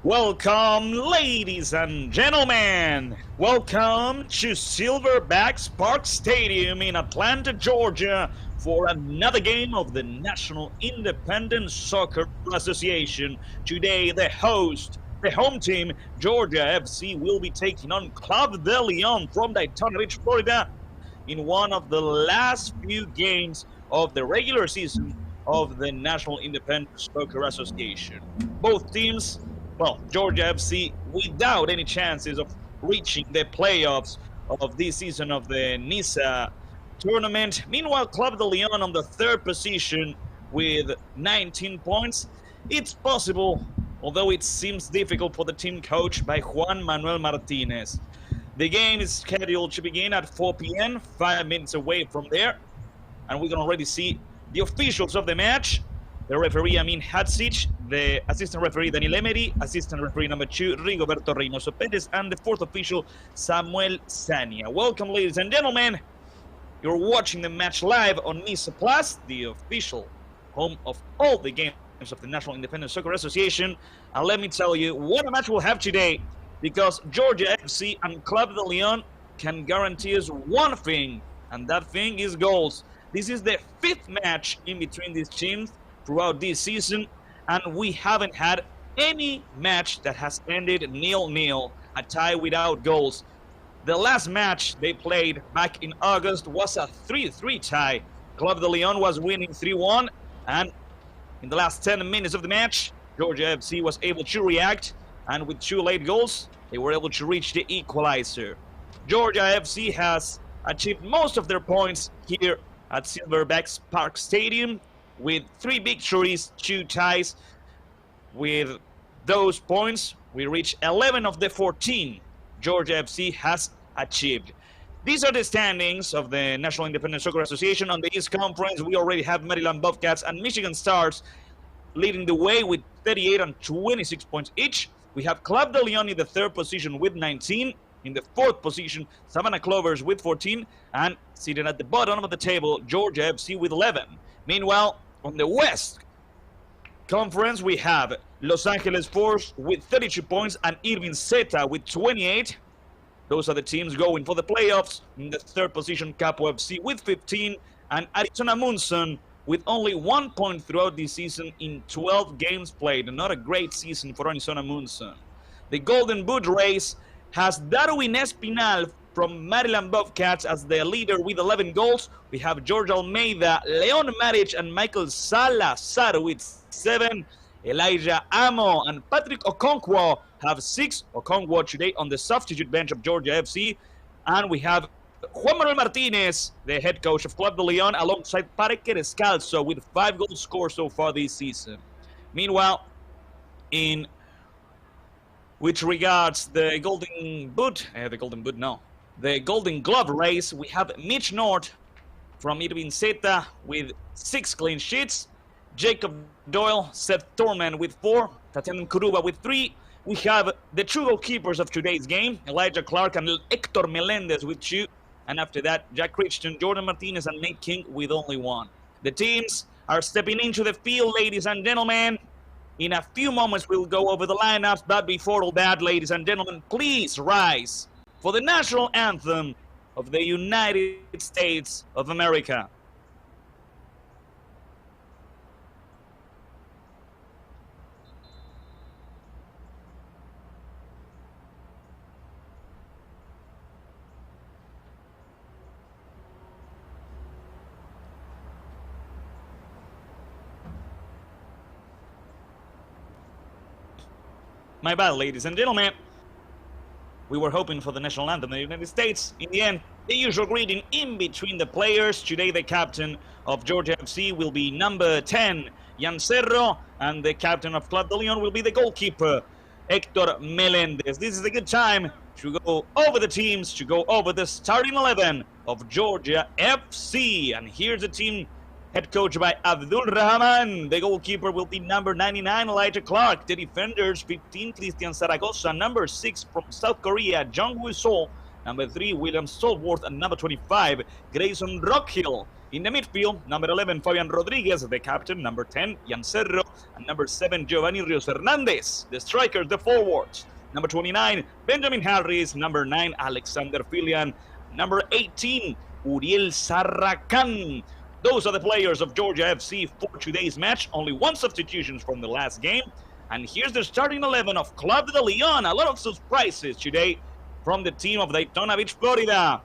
Welcome, ladies and gentlemen. Welcome to Silverback Park Stadium in Atlanta, Georgia, for another game of the National Independent Soccer Association. Today, the home team, Georgia FC, will be taking on Club de Lyon from Daytona Beach, Florida, in one of the last few games of the regular season of the National Independent Soccer Association. Both teams, Georgia FC without any chances of reaching the playoffs of this season of the NISA tournament. Meanwhile, Club de Lyon on the third position with 19 points. It's possible, although it seems difficult for the team coached by Juan Manuel Martinez. The game is scheduled to begin at 4 p.m., 5 minutes away from there. And we can already see the officials of the match. The referee, Amin Hadzic, the assistant referee, Daniel Emery, assistant referee number 2, Rigoberto Reynoso Perez, and the fourth official, Samuel Sania. Welcome, ladies and gentlemen. You're watching the match live on NISA Plus, the official home of all the games of the National Independent Soccer Association. And let me tell you what a match we'll have today, because Georgia FC and Club de Lyon can guarantee us one thing, and that thing is goals. This is the fifth match in between these teams throughout this season, and we haven't had any match that has ended 0-0, a tie without goals. The last match they played back in August was a 3-3 tie. Club de Lyon was winning 3-1, and in the last 10 minutes of the match, Georgia FC was able to react, and with 2 late goals, they were able to reach the equalizer. Georgia FC has achieved most of their points here at Silverback Park Stadium, with 3 victories, 2 ties. With those points, we reach 11 of the 14 Georgia FC has achieved. These are the standings of the National Independent Soccer Association. On the East Conference, we already have Maryland Bobcats and Michigan Stars leading the way with 38 and 26 points each. We have Club de Lyon in the third position with 19. In the fourth position, Savannah Clovers with 14. And seated at the bottom of the table, Georgia FC with 11. Meanwhile, on the West Conference, we have Los Angeles Force with 32 points and Irving Zeta with 28. Those are the teams going for the playoffs. In the third position, Capo FC with 15. And Arizona Munson with only 1 point throughout this season in 12 games played. Not a great season for Arizona Munson. The Golden Boot race has Darwin Espinal from Maryland Bobcats as the leader with 11 goals. We have George Almeida, Leon Maric, and Michael Salazar with 7. Elijah Amo and Patrick Okonkwo have 6. Okonkwo today on the substitute bench of Georgia FC. And we have Juan Manuel Martinez, the head coach of Club de Lyon, alongside Parker Escalzo with 5 goals scored so far this season. Meanwhile, in which regards the Golden Glove race, we have Mitch North from Irving Zeta with 6 clean sheets, Jacob Doyle, Seth Thorman with 4, Tatiana Kuruba with 3. We have the 2 goalkeepers of today's game, Elijah Clark and Hector Melendez with 2. And after that, Jack Crichton, Jordan Martinez, and Nate King with only 1. The teams are stepping into the field, ladies and gentlemen. In a few moments, we'll go over the lineups, but before all that, ladies and gentlemen, please rise for the national anthem of the United States of America. My bad, ladies and gentlemen. We were hoping for the national anthem of the United States. In the end, the usual greeting in between the players. Today, the captain of Georgia FC will be number 10, Jan Cerro, and the captain of Club de Lyon will be the goalkeeper, Hector Melendez. This is a good time to go over the teams, to go over the starting 11 of Georgia FC. And here's the team head coach by Abdul Rahman. The goalkeeper will be number 99, Elijah Clark. The defenders, 15, Christian Zaragoza. Number 6 from South Korea, Jung Woo-sol. Number 3, William Stallworth. And number 25, Grayson Rockhill. In the midfield, number 11, Fabian Rodriguez, the captain. Number 10, Jan Cerro. And number 7, Giovanni Rios Hernandez. The strikers, the forwards. Number 29, Benjamin Harris. Number 9, Alexander Filian. Number 18, Uriel Sarracan. Those are the players of Georgia FC for today's match. Only one substitution from the last game. And here's the starting 11 of Club de Lyon. A lot of surprises today from the team of Daytona Beach, Florida.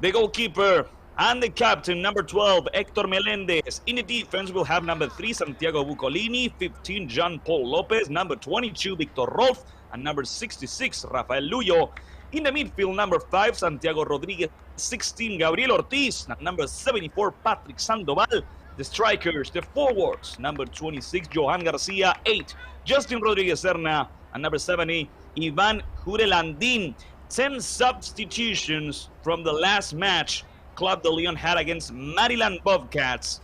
The goalkeeper and the captain, number 12, Hector Melendez. In the defense, we'll have number 3, Santiago Bucolini, 15, Jean Paul Lopez, number 22, Victor Rolf, and number 66, Rafael Luyo. In the midfield, number 5, Santiago Rodriguez, 16, Gabriel Ortiz, and number 74, Patrick Sandoval. The strikers, the forwards, number 26, Johan Garcia, 8, Justin Rodriguez Serna, and number 70, Ivan Jurelandin. 10 substitutions from the last match Club de Lyon had against Maryland Bobcats.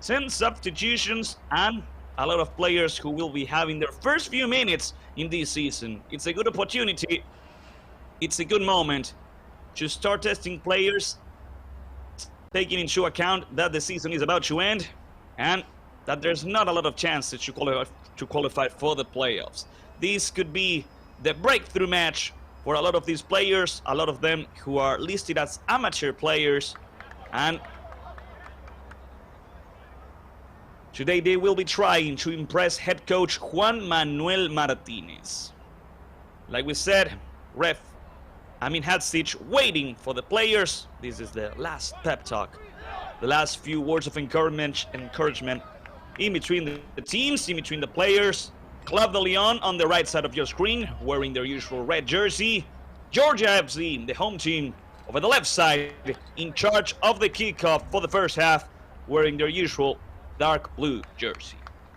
10 substitutions and a lot of players who will be having their first few minutes in this season. It's a good opportunity. It's a good moment to start testing players, taking into account that the season is about to end and that there's not a lot of chances to qualify for the playoffs. This could be the breakthrough match for a lot of these players, a lot of them who are listed as amateur players, and today they will be trying to impress head coach Juan Manuel Martinez. Like we said, ref Amin Hadzic waiting for the players. This is the last pep talk, the last few words of encouragement in between the teams, in between the players. Club de Lyon on the right side of your screen, wearing their usual red jersey. Georgia FC, the home team, over the left side, in charge of the kickoff for the first half, wearing their usual dark blue jersey.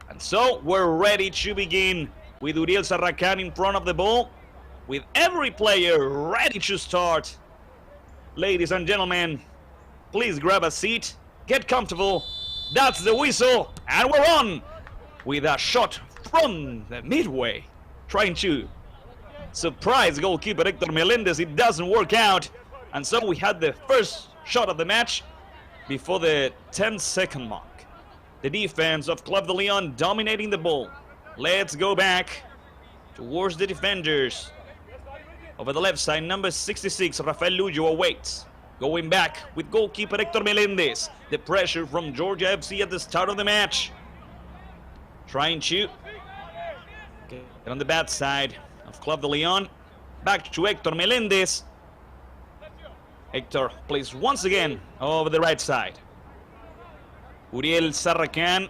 And so we're ready to begin with Uriel Sarracan in front of the ball, with every player ready to start. Ladies and gentlemen, please grab a seat, get comfortable. That's the whistle, and we're on with a shot from the midway, trying to surprise goalkeeper Hector Melendez. It doesn't work out, and so we had the first shot of the match before the 10-second mark. The defense of Club de Lyon dominating the ball. Let's go back towards the defenders. Over the left side, number 66, Rafael Luyo awaits. Going back with goalkeeper Hector Melendez. The pressure from Georgia FC at the start of the match. Trying to get on the bad side of Club de Lyon. Back to Hector Melendez. Hector plays once again over the right side. Uriel Sarracan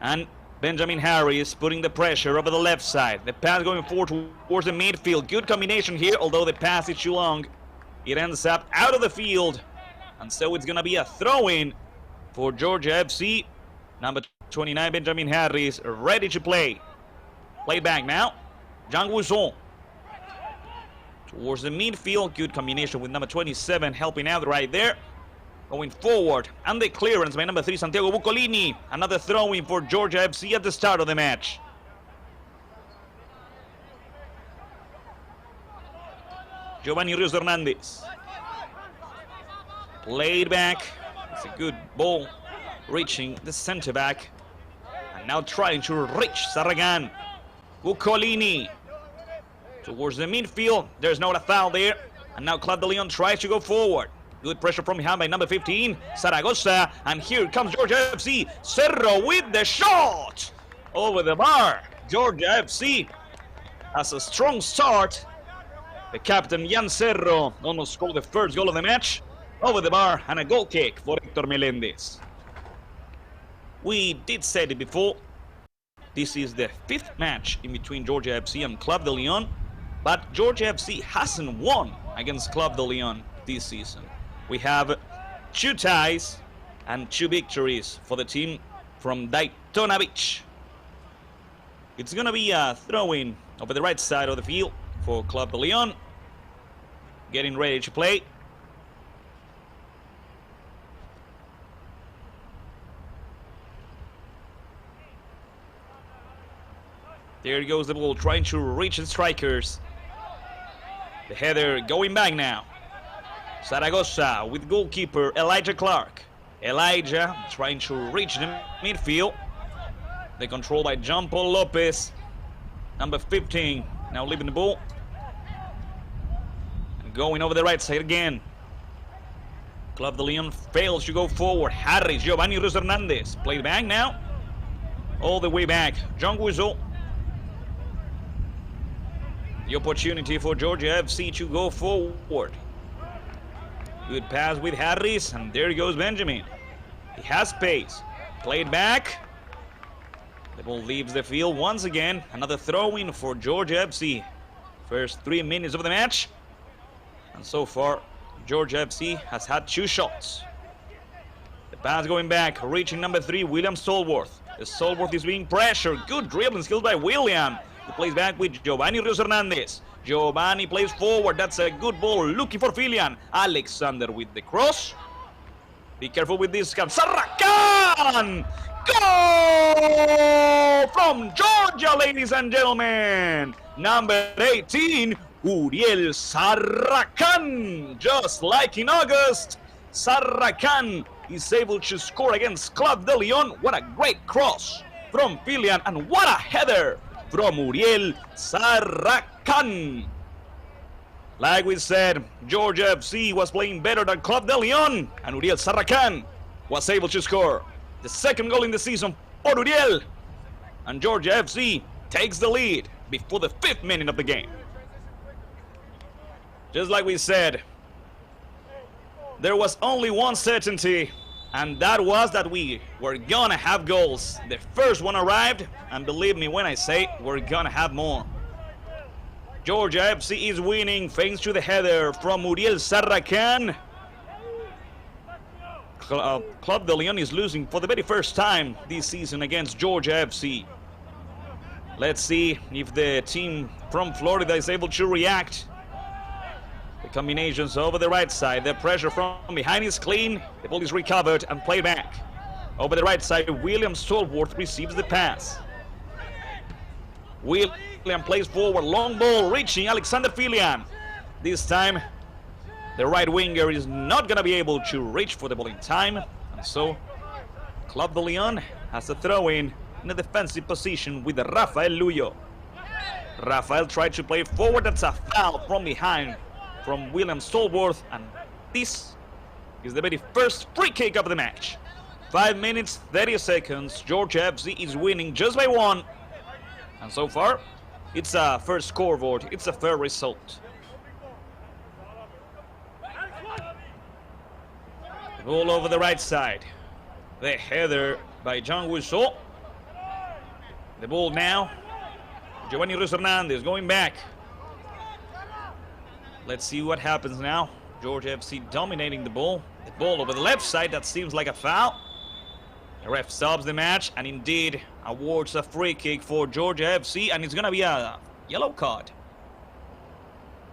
and Benjamin Harris putting the pressure over the left side. The pass going forward towards the midfield. Good combination here, although the pass is too long. It ends up out of the field. And so it's going to be a throw-in for Georgia FC. Number 29, Benjamin Harris, ready to play. Play back now. Jean Guizon towards the midfield. Good combination with number 27 helping out right there. Going forward, and the clearance by number 3, Santiago Bucolini. Another throw-in for Georgia FC at the start of the match. Giovanni Rios Hernandez. Played back. It's a good ball reaching the center back. And now trying to reach Sarracan. Bucolini towards the midfield. There's not a foul there. And now Club de Lyon tries to go forward. Good pressure from behind by number 15, Zaragoza. And here comes Georgia FC. Cerro with the shot over the bar. Georgia FC has a strong start. The captain, Jan Cerro, almost scored the first goal of the match. Over the bar, and a goal kick for Hector Melendez. We did say it before. This is the 5th match in between Georgia FC and Club de Lyon. But Georgia FC hasn't won against Club de Lyon this season. We have 2 ties and 2 victories for the team from Daytona Beach. It's going to be a throw-in over the right side of the field for Club de Lyon. Getting ready to play. There goes the ball, trying to reach the strikers. The header going back now. Zaragoza with goalkeeper Elijah Clark. Elijah trying to reach the midfield. The control by John Paul Lopez. Number 15 now leaving the ball. And going over the right side again. Club de Lyon fails to go forward. Harris, Giovanni Ruiz Hernandez. Played back now. All the way back. John Guizot. The opportunity for Georgia FC to go forward. Good pass with Harris, and there goes Benjamin. He has pace. Played back. The ball leaves the field once again. Another throw-in for Georgia FC. First 3 minutes of the match. And so far, Georgia FC has had 2 shots. The pass going back, reaching number 3, William Stallworth. The Stallworth is being pressured. Good dribbling skills by William. He plays back with Giovanni Rios Hernandez. Giovanni plays forward. That's a good ball. Looking for Filian. Alexander with the cross. Be careful with this. Sarracan! Goal from Georgia, ladies and gentlemen. Number 18, Uriel Sarracan. Just like in August, Sarracan is able to score against Club de Lyon. What a great cross from Filian, and what a header from Uriel Sarracan. Like we said, Georgia FC was playing better than Club de Lyon, and Uriel Sarracan was able to score the second goal in the season for Uriel. And Georgia FC takes the lead before the 5th minute of the game. Just like we said, there was only one certainty, and that was that we were gonna have goals. The first one arrived, and believe me when I say we're gonna have more. Georgia FC is winning thanks to the header from Uriel Sarracan. Club de Lyon is losing for the very first time this season against Georgia FC. Let's see if the team from Florida is able to react. The combinations over the right side. The pressure from behind is clean. The ball is recovered and played back. Over the right side, William Stallworth receives the pass. William plays forward. Long ball reaching Alexander Filian. This time, the right winger is not going to be able to reach for the ball in time. And so, Club de Lyon has a throw-in a defensive position with Rafael Luyo. Rafael tried to play forward. That's a foul from behind from William Stallworth, and this is the very first free kick of the match. 5 minutes, 30 seconds. Georgia FC is winning just by 1. And so far, it's a fair scoreboard. It's a fair result. The ball over the right side. The header by John Guizot. The ball now. Giovanni Ruiz Hernandez going back. Let's see what happens now. Georgia FC dominating the ball. The ball over the left side. That seems like a foul. The ref stops the match and indeed awards a free kick for Georgia FC, and it's going to be a yellow card.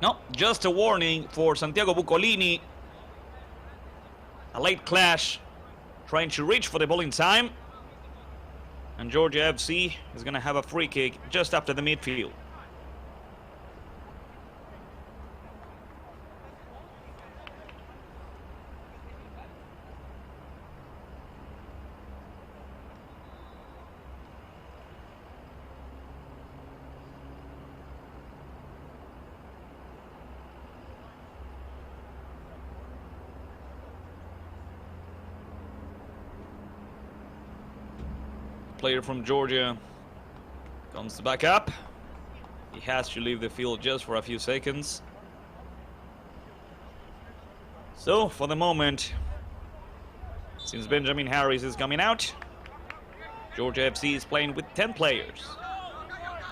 No, just a warning for Santiago Bucolini. A late clash, trying to reach for the ball in time. And Georgia FC is going to have a free kick just after the midfield. Player from Georgia comes back up. He has to leave the field just for a few seconds. So for the moment, since Benjamin Harris is coming out, Georgia FC is playing with 10 players.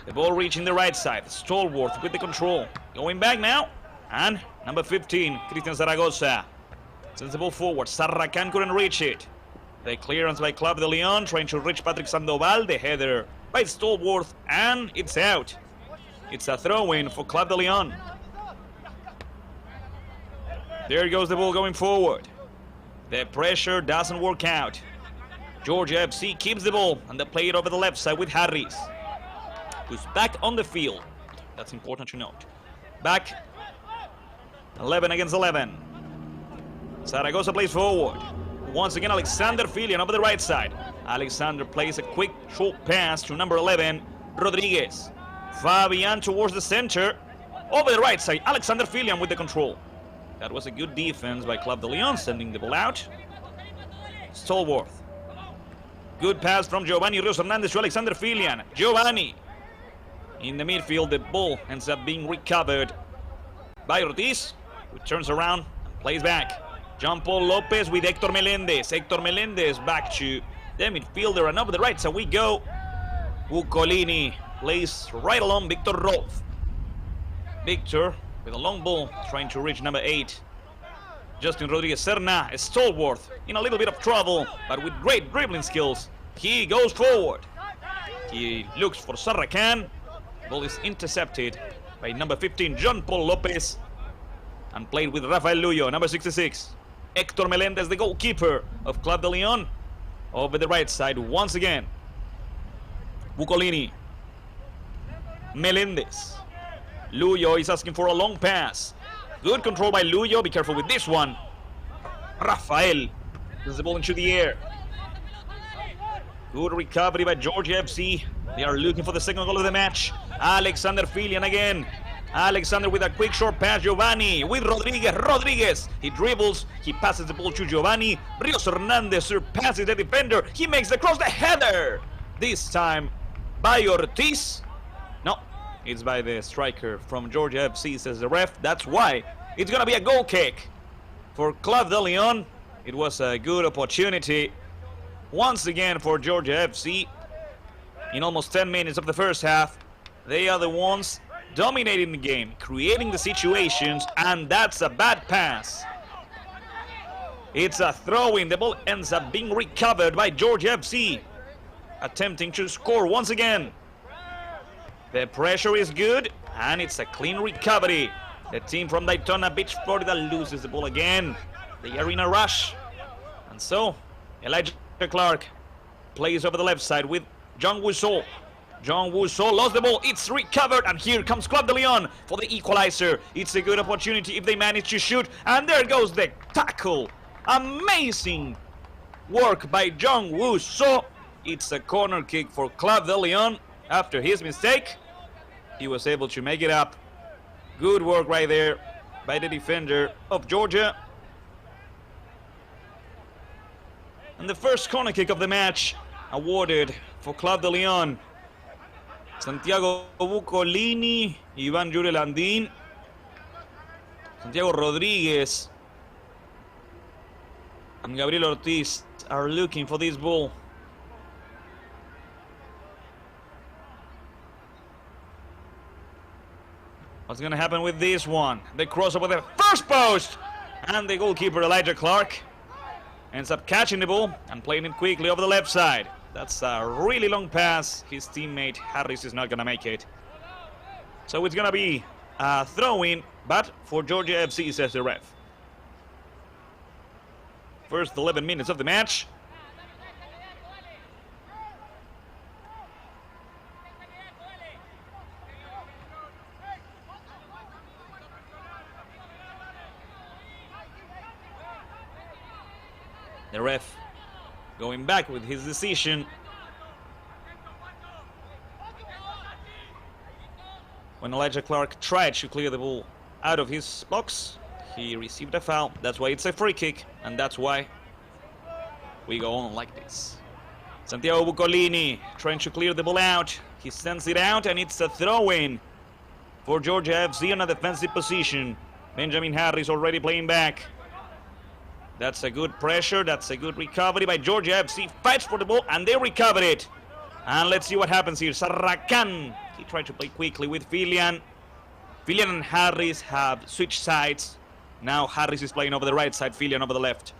The ball reaching the right side. Stallworth with the control. Going back now. And number 15, Cristian Zaragoza. Sends the ball forward. Sarracan couldn't reach it. The clearance by Club de Lyon, trying to reach Patrick Sandoval. The header by Stallworth, and it's out. It's a throw-in for Club de Lyon. There goes the ball going forward. The pressure doesn't work out. Georgia FC keeps the ball, and they play it over the left side with Harris, who's back on the field. That's important to note. Back 11 against 11. Zaragoza plays forward. Once again, Alexander Filian over the right side. Alexander plays a quick, short pass to number 11, Rodriguez. Fabian towards the center. Over the right side, Alexander Filian with the control. That was a good defense by Club de Lyon, sending the ball out. Stallworth. Good pass from Giovanni Rios Hernandez to Alexander Filian. Giovanni. In the midfield, the ball ends up being recovered by Ortiz, who turns around and plays back. Jean-Paul Lopez with Hector Melendez. Hector Melendez back to the midfielder, and over the right side we go. Bucolini plays right along Victor Rolf. Victor with a long ball trying to reach number 8. Justin Rodriguez Serna, Stallworth in a little bit of trouble, but with great dribbling skills. He goes forward. He looks for Sarracan. Ball is intercepted by number 15, Jean-Paul Lopez, and played with Rafael Luyo, number 66. Hector Melendez, the goalkeeper of Club de Lyon, over the right side once again. Bucolini. Melendez. Luyo is asking for a long pass. Good control by Luyo. Be careful with this one. Rafael puts the ball into the air. Good recovery by Georgia FC. They are looking for the second goal of the match. Alexander Filian again. Alexander with a quick short pass. Giovanni with Rodriguez. Rodriguez. He dribbles. He passes the ball to Giovanni. Rios Hernandez surpasses the defender. He makes the cross, the header. This time by Ortiz. No, it's by the striker from Georgia FC, says the ref. That's why it's going to be a goal kick for Club de Lyon. It was a good opportunity once again for Georgia FC. In almost 10 minutes of the first half, they are the ones dominating the game, creating the situations, and that's a bad pass. It's a throw-in. The ball ends up being recovered by Georgia FC, attempting to score once again. The pressure is good, and it's a clean recovery. The team from Daytona Beach, Florida loses the ball again. They are in a rush. And so, Elijah Clark plays over the left side with John Wusol. John Wusol lost the ball. It's recovered, and here comes Club de Lyon for the equalizer. It's a good opportunity if they manage to shoot, and there goes the tackle. Amazing work by John Wusol. It's a corner kick for Club de Lyon. After his mistake, he was able to make it up. Good work right there by the defender of Georgia. And the first corner kick of the match awarded for Club de Lyon. Santiago Bucolini, Iván Yure Landín, Santiago Rodriguez, and Gabriel Ortiz are looking for this ball. What's going to happen with this one? The cross over the first post, and the goalkeeper Elijah Clark ends up catching the ball and playing it quickly over the left side. That's a really long pass. His teammate Harris is not going to make it. So it's going to be a throw-in, but for Georgia FC, says the ref. First 11 minutes of the match. The ref going back with his decision. When Elijah Clark tried to clear the ball out of his box, he received a foul. That's why it's a free kick, and that's why we go on like this. Santiago Bucolini trying to clear the ball out. He sends it out, and it's a throw-in for Georgia FC on a defensive position. Benjamin Harris already playing back. That's a good pressure. That's a good recovery by Georgia FC. Fights for the ball, and they recover it. And let's see what happens here. Sarracan. He tried to play quickly with Filian. Filian and Harris have switched sides. Now Harris is playing over the right side, Filian over the left.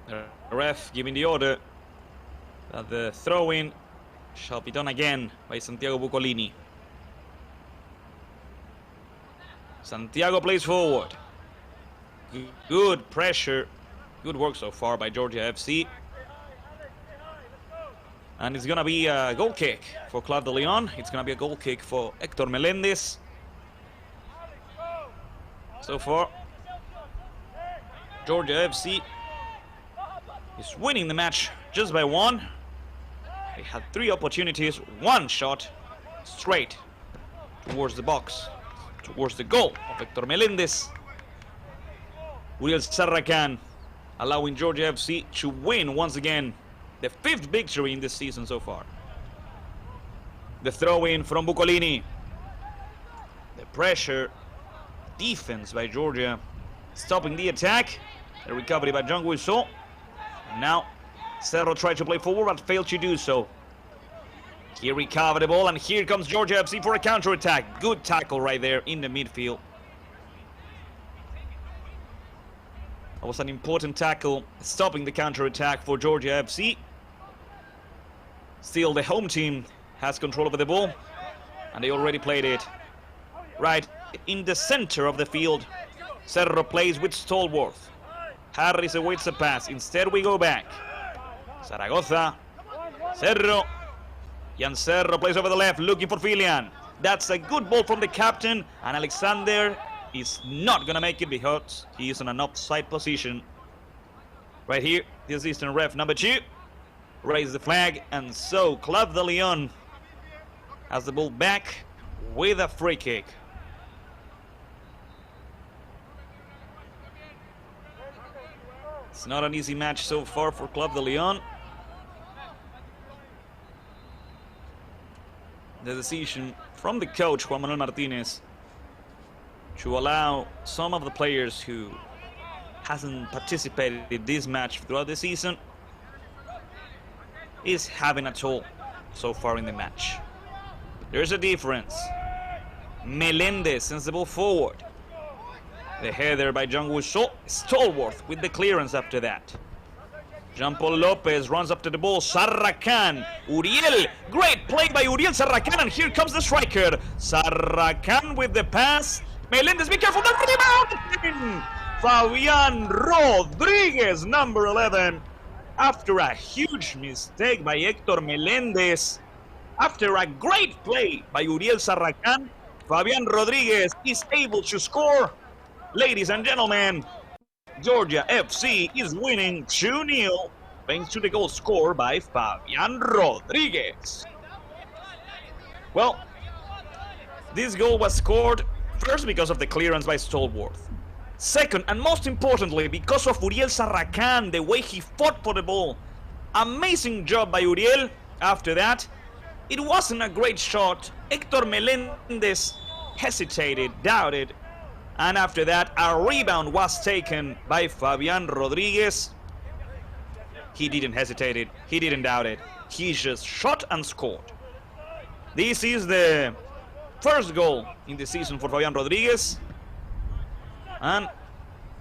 The ref giving the order that the throw-in shall be done again by Santiago Bucolini. Santiago plays forward. Good pressure. Good work so far by Georgia FC. And it's going to be a goal kick for Club de Lyon. It's going to be a goal kick for Héctor Melendez. So far, Georgia FC is winning the match just by one. They had 3 opportunities, 1 shot straight towards the box, towards the goal of Héctor Melendez. Uriel Sarracan allowing Georgia FC to win once again the 5th victory in this season so far. The throw-in from Bucolini. The pressure, defense by Georgia, stopping the attack. The recovery by John Guisot. Now Cerro tried to play forward but failed to do so. He recovered the ball and here comes Georgia FC for a counter-attack. Good tackle right there in the midfield. That was an important tackle, stopping the counter-attack for Georgia FC. Still, the home team has control over the ball, and they already played it right in the center of the field. Cerro plays with Stallworth. Harris awaits a pass. Instead, we go back. Zaragoza. Cerro. Jan Cerro plays over the left, looking for Filian. That's a good ball from the captain, and Alexander is not gonna make it because he is in an offside position. Right here, the assistant ref number 2 raise the flag, and so Club de Lyon has the ball back with a free kick. It's not an easy match so far for Club de Lyon. The decision from the coach, Juan Manuel Martinez, to allow some of the players who hasn't participated in this match throughout the season is having a toll so far in the match. There's a difference. Melendez sends the ball forward. The header by John Guisot. Stallworth with the clearance after that. Jean-Paul Lopez runs up to the ball. Sarracan. Uriel. Great play by Uriel Sarracan, and here comes the striker. Sarracan with the pass. Melendez, be careful, the rebound! Fabian Rodriguez, number 11. After a huge mistake by Héctor Melendez, after a great play by Uriel Sarracan, Fabian Rodriguez is able to score. Ladies and gentlemen, Georgia FC is winning 2-0 thanks to the goal scored by Fabian Rodriguez. Well, this goal was scored first because of the clearance by Stallworth. Second, and most importantly, because of Uriel Sarracan, the way he fought for the ball. Amazing job by Uriel. After that, it wasn't a great shot. Héctor Melendez hesitated, doubted. And after that, a rebound was taken by Fabian Rodriguez. He didn't hesitate, he didn't doubt it. He just shot and scored. This is the first goal in the season for Fabian Rodriguez. And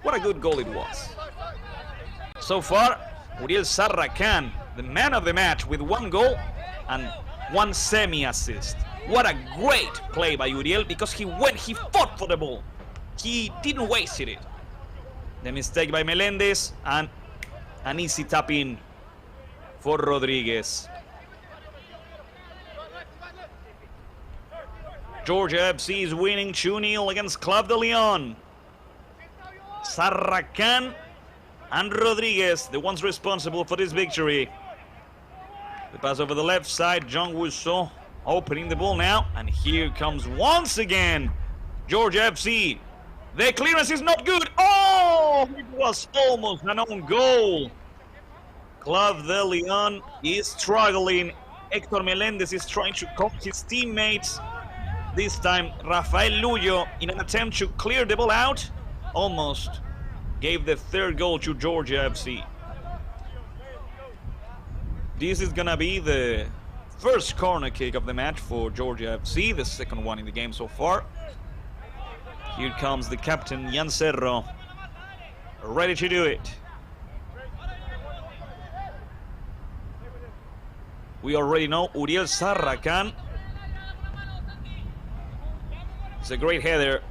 what a good goal it was. So far, Uriel Sarracan, the man of the match with 1 goal and 1 semi-assist. What a great play by Uriel, because he fought for the ball. He didn't waste it. The mistake by Melendez and an easy tap in for Rodriguez. Georgia FC is winning 2-0 against Club de Lyon. Sarracan and Rodriguez, the ones responsible for this victory. The pass over the left side, John Guisot opening the ball now, and here comes once again Georgia FC. The clearance is not good. Oh, it was almost an own goal. Club de Lyon is struggling. Héctor Melendez is trying to cope his teammates. This time, Rafael Luyo, in an attempt to clear the ball out, almost gave the 3rd goal to Georgia FC. This is gonna be the first corner kick of the match for Georgia FC, the 2nd one in the game so far. Here comes the captain, Jan Cerro, ready to do it. We already know Uriel Sarracan. It's a great header.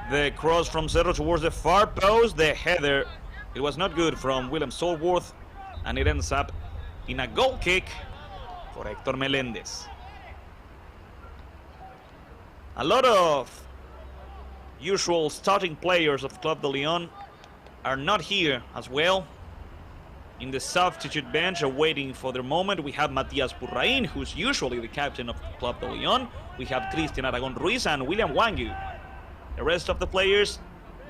The cross from Cerro towards the far post. The header, it was not good from Willem Stallworth, and it ends up in a goal kick for Hector Melendez. A lot of usual starting players of Club de Lyon are not here as well. In the substitute bench awaiting for their moment, we have Matias Purrain, who's usually the captain of Club de Lyon. We have Cristian Aragon Ruiz and William Wangu. The rest of the players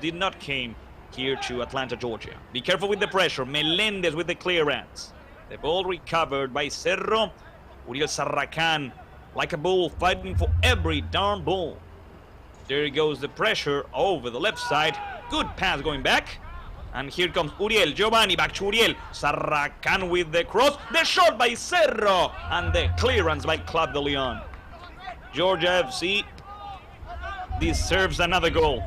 did not came here to Atlanta, Georgia. Be careful with the pressure. Melendez with the clearance. The ball recovered by Cerro. Uriel Sarracan, like a bull, fighting for every darn ball. There goes the pressure over the left side. Good pass going back. And here comes Uriel, Giovanni, back to Uriel. Sarracan with the cross. The shot by Cerro. And the clearance by Club de Lyon. Georgia FC deserves another goal.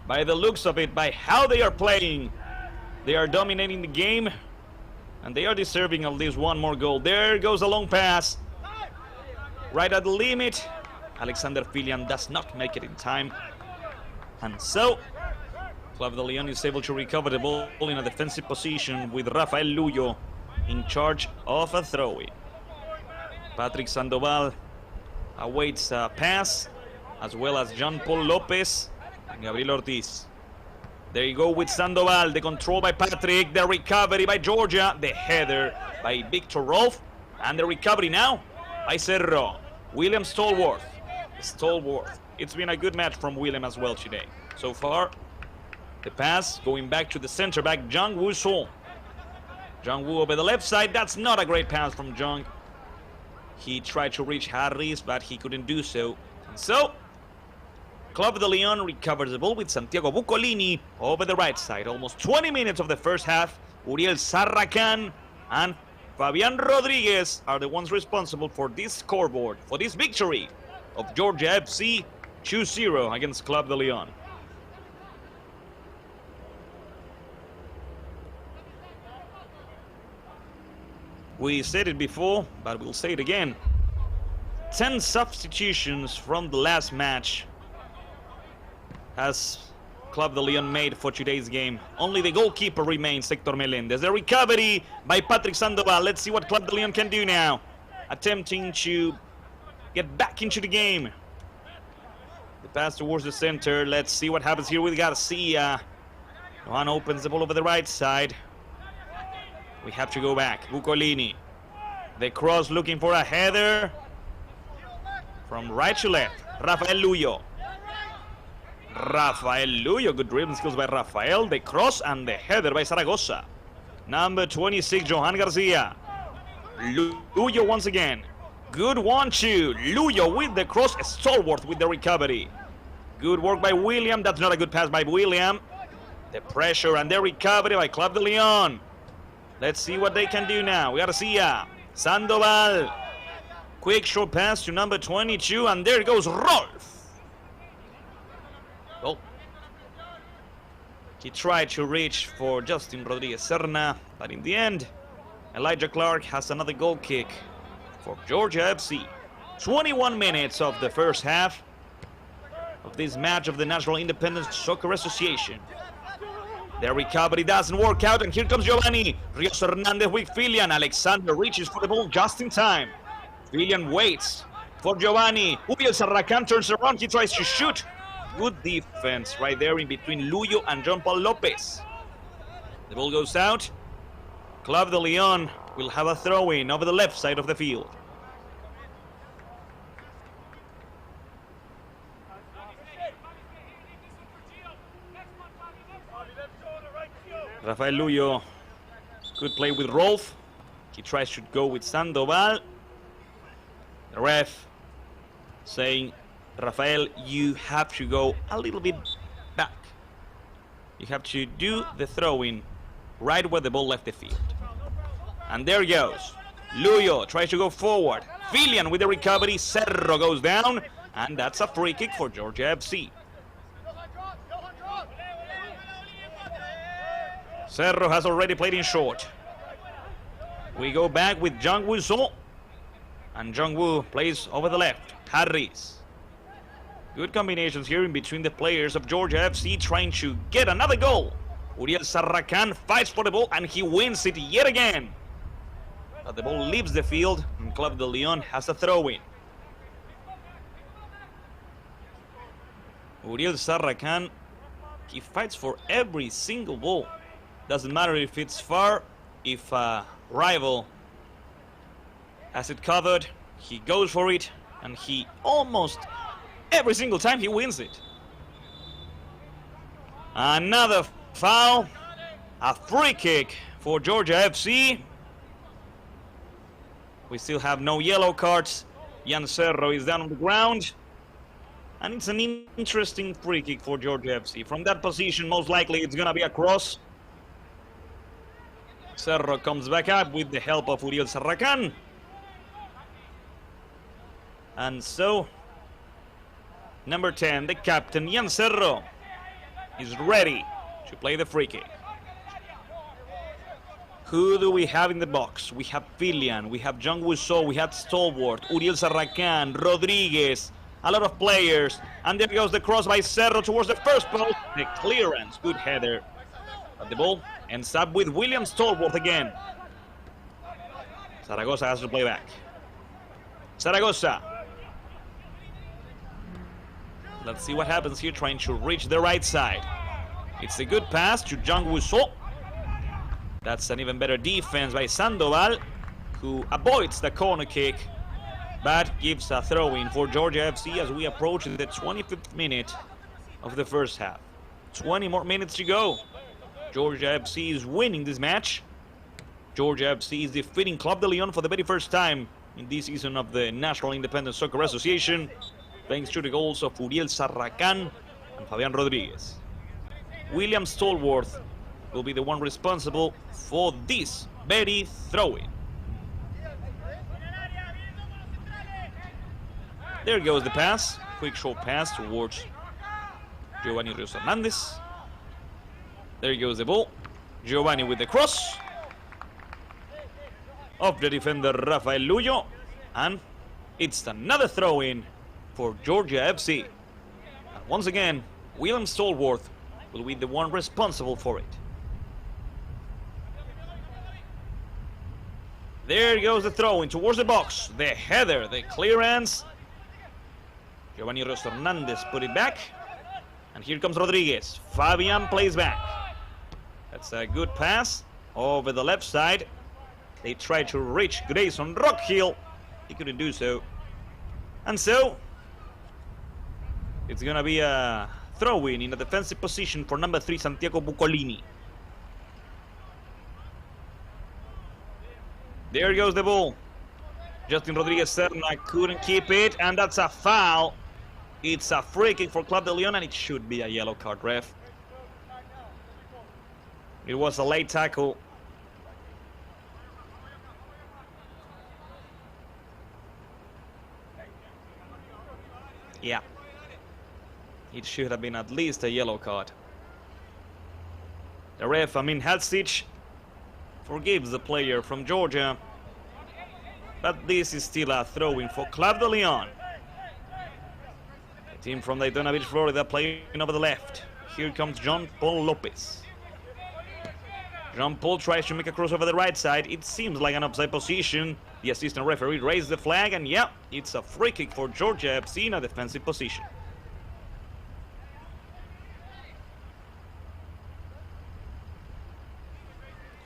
By the looks of it, by how they are playing, they are dominating the game. And they are deserving at least one more goal. There goes a long pass. Right at the limit. Alexander Filian does not make it in time. And so Club de Lyon is able to recover the ball in a defensive position with Rafael Luyo in charge of a throw-in. Patrick Sandoval awaits a pass, as well as Jean Paul Lopez and Gabriel Ortiz. There you go with Sandoval, the control by Patrick, the recovery by Georgia, the header by Victor Rolf, and the recovery now by Cerro. William Stallworth. It's been a good match from William as well today. So far, the pass going back to the center back, Jung Woo Song. Jung Woo over the left side. That's not a great pass from Jung. He tried to reach Harris, but he couldn't do so. And so, Club de Lyon recovers the ball with Santiago Bucolini over the right side. Almost 20 minutes of the first half. Uriel Sarracan and Fabian Rodriguez are the ones responsible for this scoreboard, for this victory of Georgia FC 2-0 against Club de Lyon. We said it before, but we'll say it again. 10 substitutions from the last match has Club de Lyon made for today's game. Only the goalkeeper remains, Hector Melendez. The recovery by Patrick Sandoval. Let's see what Club de Lyon can do now. Attempting to get back into the game. The pass towards the center. Let's see what happens here with Garcia. Juan opens the ball over the right side. We have to go back. Bucolini. The cross looking for a header. From right to left. Rafael Luyo. Good dribbling skills by Rafael. The cross and the header by Zaragoza. Number 26, Johan Garcia. Luyo once again. Good 1-2. Luyo with the cross. Stallworth with the recovery. Good work by William. That's not a good pass by William. The pressure and the recovery by Club de Lyon. Let's see what they can do now. Garcia. Sandoval. Quick short pass to number 22. And there goes Rolf. Well, he tried to reach for Justin Rodriguez Serna. But in the end, Elijah Clark has another goal kick for Georgia FC. 21 minutes of the first half of this match of the National Independent Soccer Association. The recovery doesn't work out, and here comes Giovanni. Rios Hernandez with Filian. Alexander reaches for the ball just in time. Filian waits for Giovanni. Uriel Sarracan turns around. He tries to shoot. Good defense right there in between Luyo and Jean Paul Lopez. The ball goes out. Club de Lyon will have a throw-in over the left side of the field. Rafael Luyo, good play with Rolf. He tries to go with Sandoval. The ref saying, Rafael, you have to go a little bit back. You have to do the throw-in right where the ball left the field. And there goes. Luyo tries to go forward. Filian with the recovery. Cerro goes down. And that's a free kick for Georgia FC. Cerro has already played in short. We go back with Jung Woo Song. And Jung Woo plays over the left. Harris. Good combinations here in between the players of Georgia FC trying to get another goal. Uriel Sarracan fights for the ball and he wins it yet again. But the ball leaves the field, and Club de Lyon has a throw-in. Uriel Sarracan, he fights for every single ball. Doesn't matter if it's far, if a rival has it covered, he goes for it, and he almost every single time he wins it. Another foul, a free kick for Georgia FC. We still have no yellow cards. Jan Cerro is down on the ground. And it's an interesting free kick for Georgia FC. From that position, most likely it's going to be a cross. Cerro comes back up with the help of Uriel Sarracan. And so, number 10, the captain, Jan Cerro, is ready to play the free kick. Who do we have in the box? We have Filian, we have John Wiseau, we have Stalwart, Uriel Sarracan, Rodriguez, a lot of players. And there goes the cross by Cerro towards the first post. The clearance, good header. But the ball ends up with William Stalwart again. Zaragoza has to play back. Zaragoza. Let's see what happens here, trying to reach the right side. It's a good pass to John Wiseau. That's an even better defense by Sandoval, who avoids the corner kick, but gives a throw-in for Georgia FC as we approach the 25th minute of the first half. 20 more minutes to go. Georgia FC is winning this match. Georgia FC is defeating Club de Lyon for the very first time in this season of the National Independent Soccer Association, thanks to the goals of Uriel Sarracan and Fabian Rodriguez. William Stalwart will be the one responsible for this very throw-in. There goes the pass. Quick short pass towards Giovanni Rios Hernandez. There goes the ball. Giovanni with the cross. Of the defender Rafael Luyo. And it's another throw-in for Georgia FC. And once again, William Stalwart will be the one responsible for it. There goes the throw-in towards the box. The header, the clearance. Giovanni Rios Hernandez put it back. And here comes Rodriguez. Fabian plays back. That's a good pass over the left side. They tried to reach Grayson Rockhill. He couldn't do so. And so, it's going to be a throw-in in a defensive position for number 3, Santiago Bucolini. There goes the ball. Justin Rodriguez Serna couldn't keep it, and that's a foul. It's a free kick for Club de Lyon, and it should be a yellow card, ref. It was a late tackle. Yeah. It should have been at least a yellow card. The ref, Amin Hadzic, forgives the player from Georgia. But this is still a throw-in for Club de Lyon. The team from Daytona Beach, Florida, playing over the left. Here comes John Paul Lopez. John Paul tries to make a cross over the right side. It seems like an offside position. The assistant referee raised the flag, and yeah, it's a free kick for Georgia FC in a defensive position.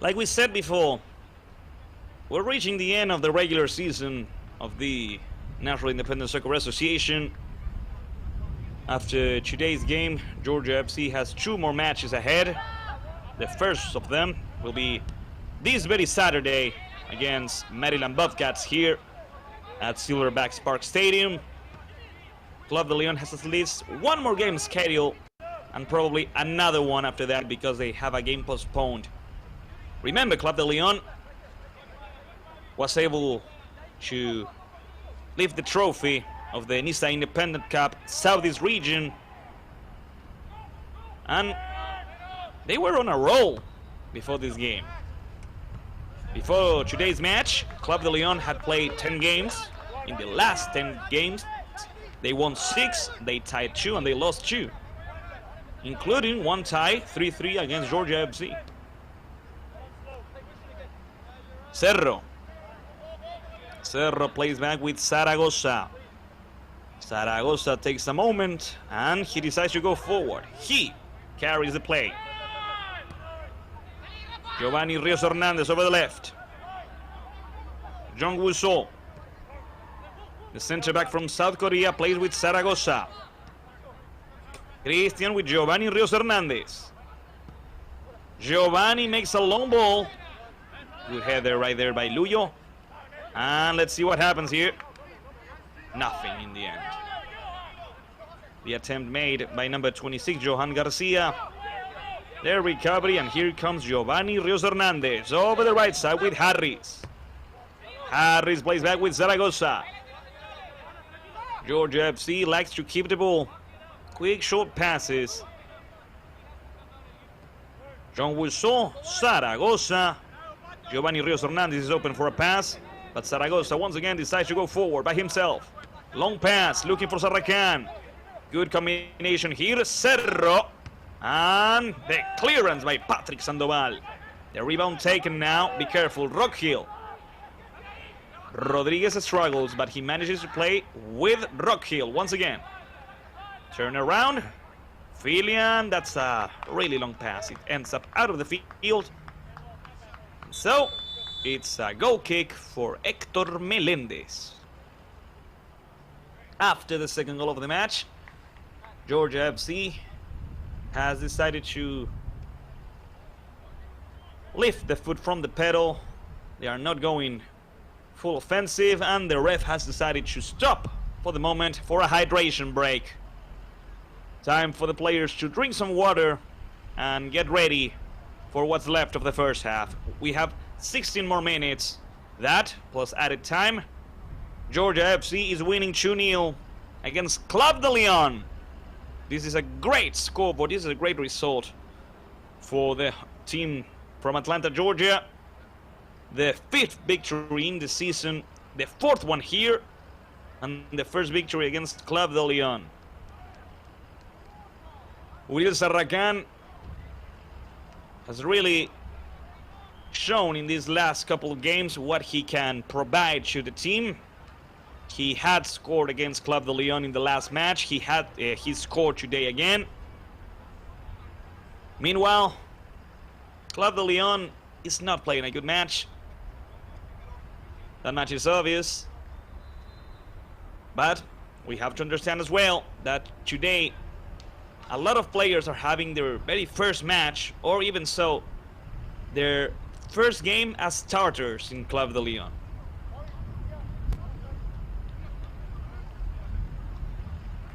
Like we said before, we're reaching the end of the regular season of the National Independent Soccer Association. After today's game, Georgia FC has 2 more matches ahead. The first of them will be this very Saturday against Maryland Bobcats here at Silverbacks Park Stadium. Club de Lyon has at least 1 more game scheduled and probably another one after that because they have a game postponed. Remember, Club de Lyon was able to lift the trophy of the NISA Independent Cup Southeast region, and they were on a roll before this game. Before today's match, Club de Lyon had played 10 games. In the last 10 games, they won 6, they tied 2, and they lost 2, including 1 tie, 3-3 against Georgia FC. Cerro Cerro plays back with Zaragoza. Zaragoza takes a moment and he decides to go forward. He carries the play. Giovanni Rios Hernandez over the left. Jong Woo-so, the center back from South Korea, plays with Zaragoza. Christian with Giovanni Rios Hernandez. Giovanni makes a long ball. Good header right there by Lyon. And let's see what happens here. Nothing in the end. The attempt made by number 26, Johan Garcia. Their recovery, and here comes Giovanni Rios Hernandez over the right side with Harris. Harris plays back with Zaragoza. Georgia FC likes to keep the ball. Quick short passes. Jong Woo-so, Zaragoza. Giovanni Rios Hernandez is open for a pass, but Zaragoza once again decides to go forward by himself. Long pass, looking for Sarracan. Good combination here, Cerro. And the clearance by Patrick Sandoval. The rebound taken now, be careful, Rockhill. Rodriguez struggles, but he manages to play with Rockhill once again. Turn around. Filian, that's a really long pass. It ends up out of the field. So, it's a goal kick for Hector Melendez. After the second goal of the match, Georgia FC has decided to lift the foot from the pedal. They are not going full offensive, and the ref has decided to stop for the moment for a hydration break. Time for the players to drink some water and get ready for what's left of the first half. We have 16 more minutes. That, plus added time. Georgia FC is winning 2-0 against Club de Lyon. This is a great scoreboard. This is a great result for the team from Atlanta, Georgia. The 5th victory in the season, the 4th one here, and the first victory against Club de Lyon. Will Sarracan has really shown in these last couple of games what he can provide to the team. He had scored against Club de Lyon in the last match. He scored today again. Meanwhile, Club de Lyon is not playing a good match. That match is obvious. But we have to understand as well that today a lot of players are having their very first match, or even so, their first game as starters in Club de Lyon.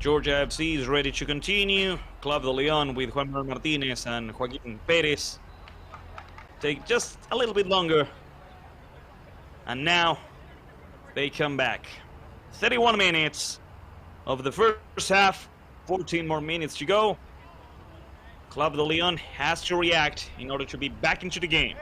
Georgia FC is ready to continue. Club de Lyon with Juan Manuel Martinez and Joaquin Perez take just a little bit longer. And now they come back. 31 minutes of the first half, 14 more minutes to go. Club de Lyon has to react in order to be back into the game.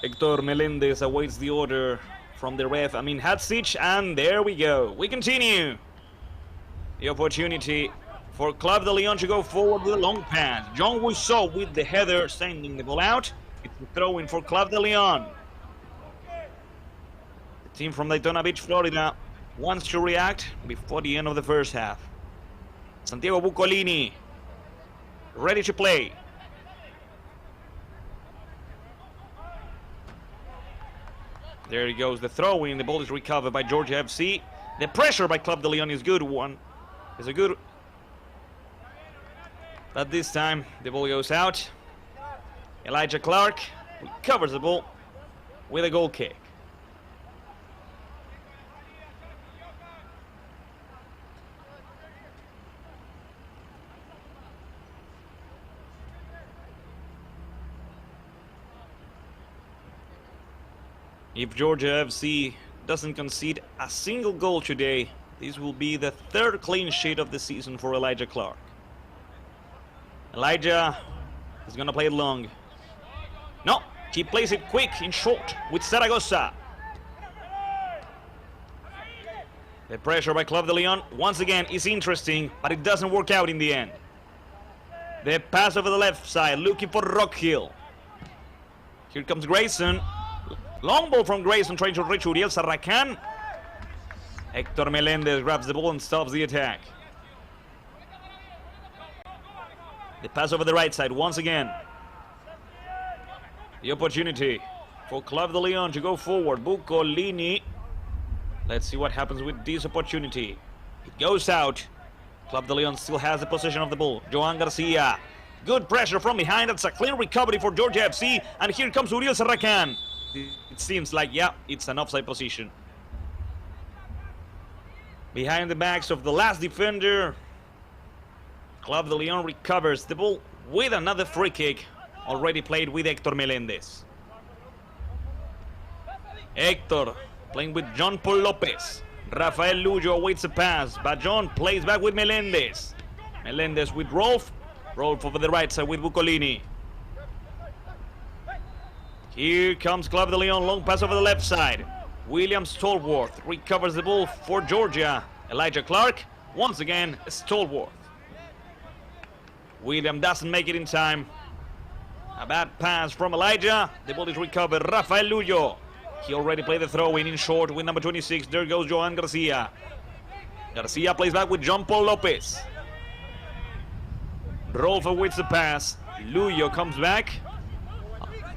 Hector Melendez awaits the order from the ref, Amin Hadzic, and there we go. We continue. The opportunity for Club de Lyon to go forward with a long pass. Jong Woo-so with the header, sending the ball out. It's a throw-in for Club de Lyon. The team from Daytona Beach, Florida, wants to react before the end of the first half. Santiago Buccolini, ready to play. There he goes, the throw-in. The ball is recovered by Georgia FC. The pressure by Club de Lyon is good one. It's a good... But this time, the ball goes out. Elijah Clark recovers the ball with a goal kick. If Georgia FC doesn't concede a single goal today, this will be the 3rd clean sheet of the season for Elijah Clark. Elijah He's gonna play it long. No, he plays it quick in short with Zaragoza. The pressure by Club de Lyon once again is interesting, but it doesn't work out in the end. The pass over the left side, looking for Rockhill. Here comes Grayson. Long ball from Grayson, trying to reach Uriel Sarracan. Hector Melendez grabs the ball and stops the attack. The pass over the right side once again. The opportunity for Club de Lyon to go forward. Bucolini. Let's see what happens with this opportunity. It goes out. Club de Lyon still has the possession of the ball. Joan Garcia. Good pressure from behind. That's a clean recovery for Georgia FC. And here comes Uriel Sarracan. It seems like, yeah, it's an offside position. Behind the backs of the last defender, Club de Lyon recovers the ball with another free kick. Already played with Hector Melendez. Hector playing with John Paul Lopez. Rafael Luyo awaits a pass, but John plays back with Melendez. Melendez with Rolf. Rolf over the right side with Bucolini. Here comes Club de Lyon, long pass over the left side. William Stallworth recovers the ball for Georgia. Elijah Clark, once again, Stallworth. William doesn't make it in time. A bad pass from Elijah. The ball is recovered. Rafael Luyo. He already played the throw in short with number 26. There goes Joan Garcia. Garcia plays back with John Paul Lopez. Rolf awaits the pass. Luyo comes back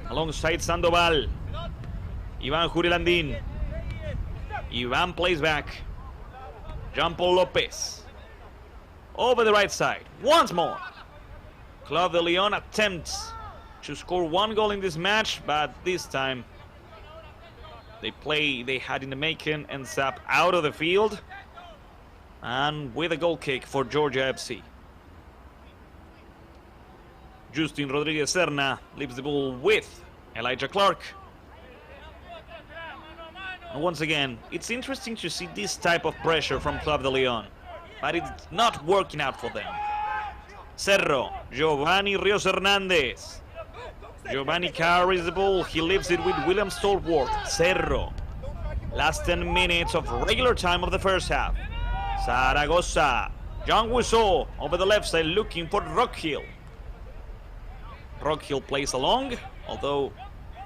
alongside Sandoval. Ivan Jurilandin. Ivan plays back. John Paul Lopez. Over the right side. Once more. Club de Lyon attempts to score one goal in this match, but this time they had in the making, ends up out of the field, and with a goal kick for Georgia FC. Justin Rodriguez Serna leaves the ball with Elijah Clark. And once again, it's interesting to see this type of pressure from Club de Lyon, but it's not working out for them. Cerro, Giovanni Rios Hernandez. Giovanni carries the ball. He leaves it with William Stallworth. Cerro. Last 10 minutes of regular time of the first half. Zaragoza. John Wiseau over the left side looking for Rockhill. Rockhill plays along, although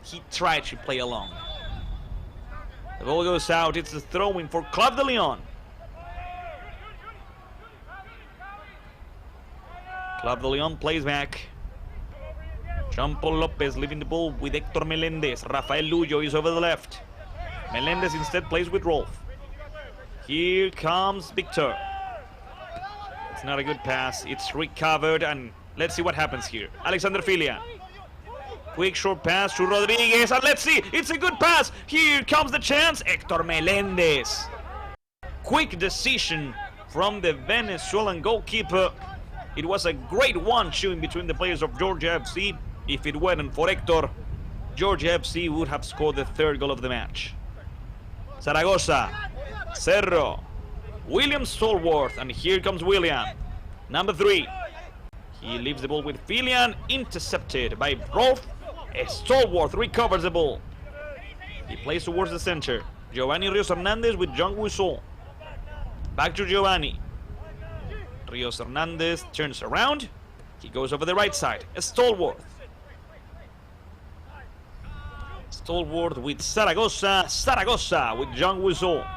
he tried to play along. The ball goes out. It's a throw-in for Club de Lyon. Club de Lyon plays back. Jean Paul Lopez leaving the ball with Hector Melendez. Rafael Luyo is over the left. Melendez instead plays with Rolf. Here comes Victor. It's not a good pass. It's recovered, and let's see what happens here. Alexander Filian. Quick short pass to Rodriguez, and let's see. It's a good pass. Here comes the chance. Hector Melendez. Quick decision from the Venezuelan goalkeeper. It was a great one-two in between the players of Georgia FC. If it weren't for Hector, Georgia FC would have scored the third goal of the match. Zaragoza, Cerro, William Stallworth, and here comes William. Number 3. He leaves the ball with Filian, intercepted by Rolf. Stallworth recovers the ball. He plays towards the center. Giovanni Rios Hernandez with John Wiseau. Back to Giovanni. Rios Hernandez turns around. He goes over the right side. Stallworth. Stallworth with Zaragoza. Zaragoza with John Wiseau.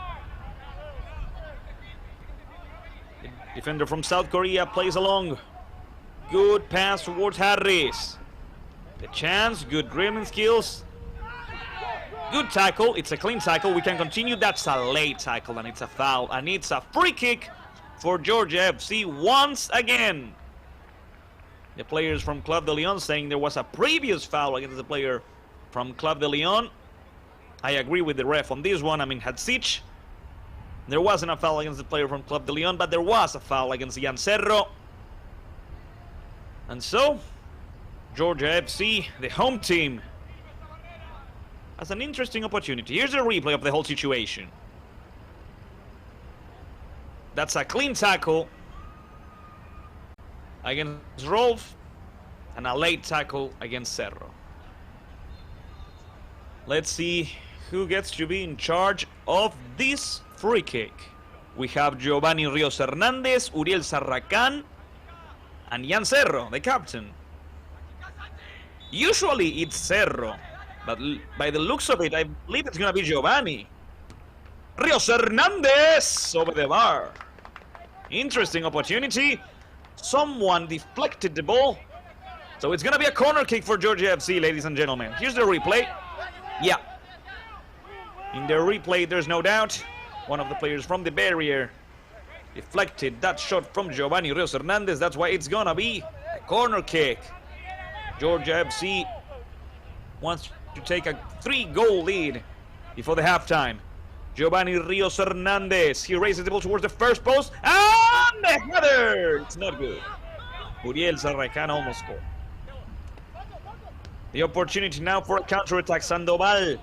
The defender from South Korea plays along. Good pass towards Harris. The chance, good dribbling skills. Good tackle. It's a clean tackle. We can continue. That's a late tackle, and it's a foul. And it's a free kick for Georgia FC once again. The players from Club de Lyon saying there was a previous foul against the player from Club de Lyon. I agree with the ref on this one. I mean, Hadzic. There wasn't a foul against the player from Club de Lyon, but there was a foul against Ian Cerro. And so, Georgia FC, the home team, has an interesting opportunity. Here's a replay of the whole situation. That's a clean tackle against Rolf. and a late tackle against Cerro. Let's see who gets to be in charge of this free kick. We have Giovanni Rios Hernandez, Uriel Sarracan, and Jan Cerro, the captain. Usually it's Cerro, but by the looks of it, I believe it's going to be Giovanni. Rios Hernandez over the bar. Interesting opportunity. Someone deflected the ball. So it's going to be a corner kick for Georgia FC, ladies and gentlemen. Here's the replay. Yeah. In the replay, there's no doubt. One of the players from the barrier deflected that shot from Giovanni Rios Hernandez. That's why it's going to be a corner kick. Georgia FC wants to take a 3-goal lead before the halftime. Giovanni Rios Hernandez. He raises the ball towards the first post. And the header! It's not good. Uriel Sarracan almost scored. The opportunity now for a counter-attack. Sandoval.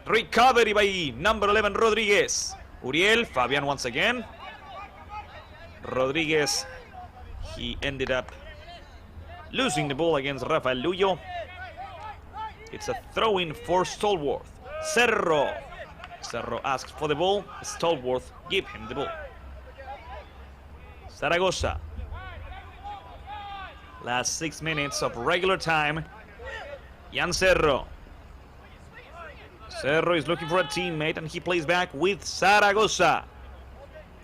Recovery by number 11, Rodriguez. Uriel, Fabian once again. Rodriguez. He ended up losing the ball against Rafael Luyo. It's a throw-in for Stallworth. Cerro. Cerro asks for the ball. Stallworth give him the ball. Zaragoza. Last 6 minutes of regular time. Jan Cerro. Cerro is looking for a teammate and he plays back with Zaragoza.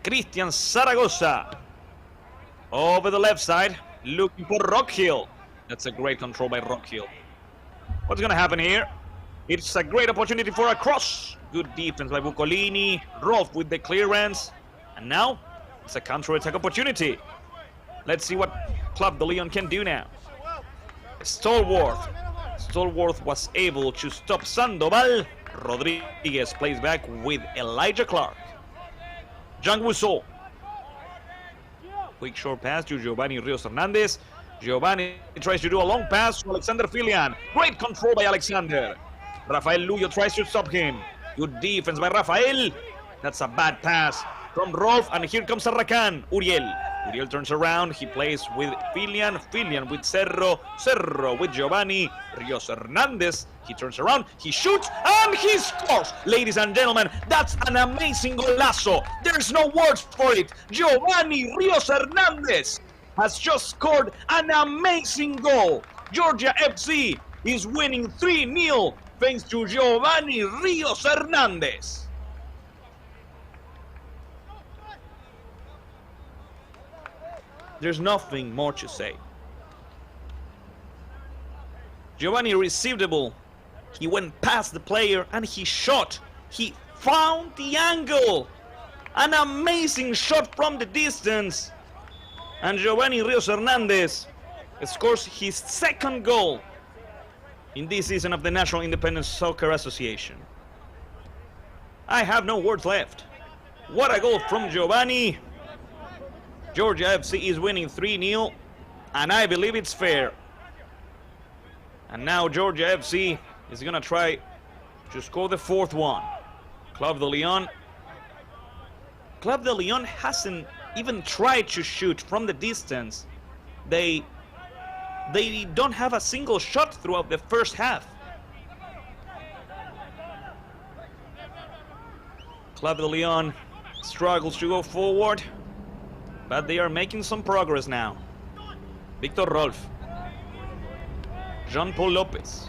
Cristian Zaragoza. Over the left side, looking for Rockhill. That's a great control by Rockhill. What's going to happen here? It's a great opportunity for a cross. Good defense by Bucolini. Rolf with the clearance. And now, it's a counter-attack opportunity. Let's see what Club de Lyon can do now. Stallworth. Stallworth was able to stop Sandoval. Rodriguez plays back with Elijah Clark. Jean Wusseau. Quick short pass to Giovanni Rios Hernandez. Giovanni tries to do a long pass to Alexander Filian. Great control by Alexander. Rafael Luyo tries to stop him. Good defense by Rafael. That's a bad pass from Rolf. And here comes Sarracan. Uriel. Uriel turns around. He plays with Filian. Filian with Cerro. Cerro with Giovanni Rios Hernandez. He turns around. He shoots. And he scores. Ladies and gentlemen, that's an amazing golazo. There's no words for it. Giovanni Rios Hernandez has just scored an amazing goal. Georgia FC is winning 3-0 thanks to Giovanni Rios Hernandez. There's nothing more to say. Giovanni received the ball. He went past the player and he shot. He found the angle. An amazing shot from the distance. And Giovanni Rios Hernandez scores his second goal in this season of the National Independent Soccer Association. I have no words left. What a goal from Giovanni. Georgia FC is winning 3-0, and I believe it's fair. And now Georgia FC is going to try to score the fourth one. Club de Lyon. Club de Lyon hasn't even tried to shoot from the distance. They don't have a single shot throughout the first half. Club de Lyon struggles to go forward, but they are making some progress now. Victor Rolf. Jean-Paul Lopez.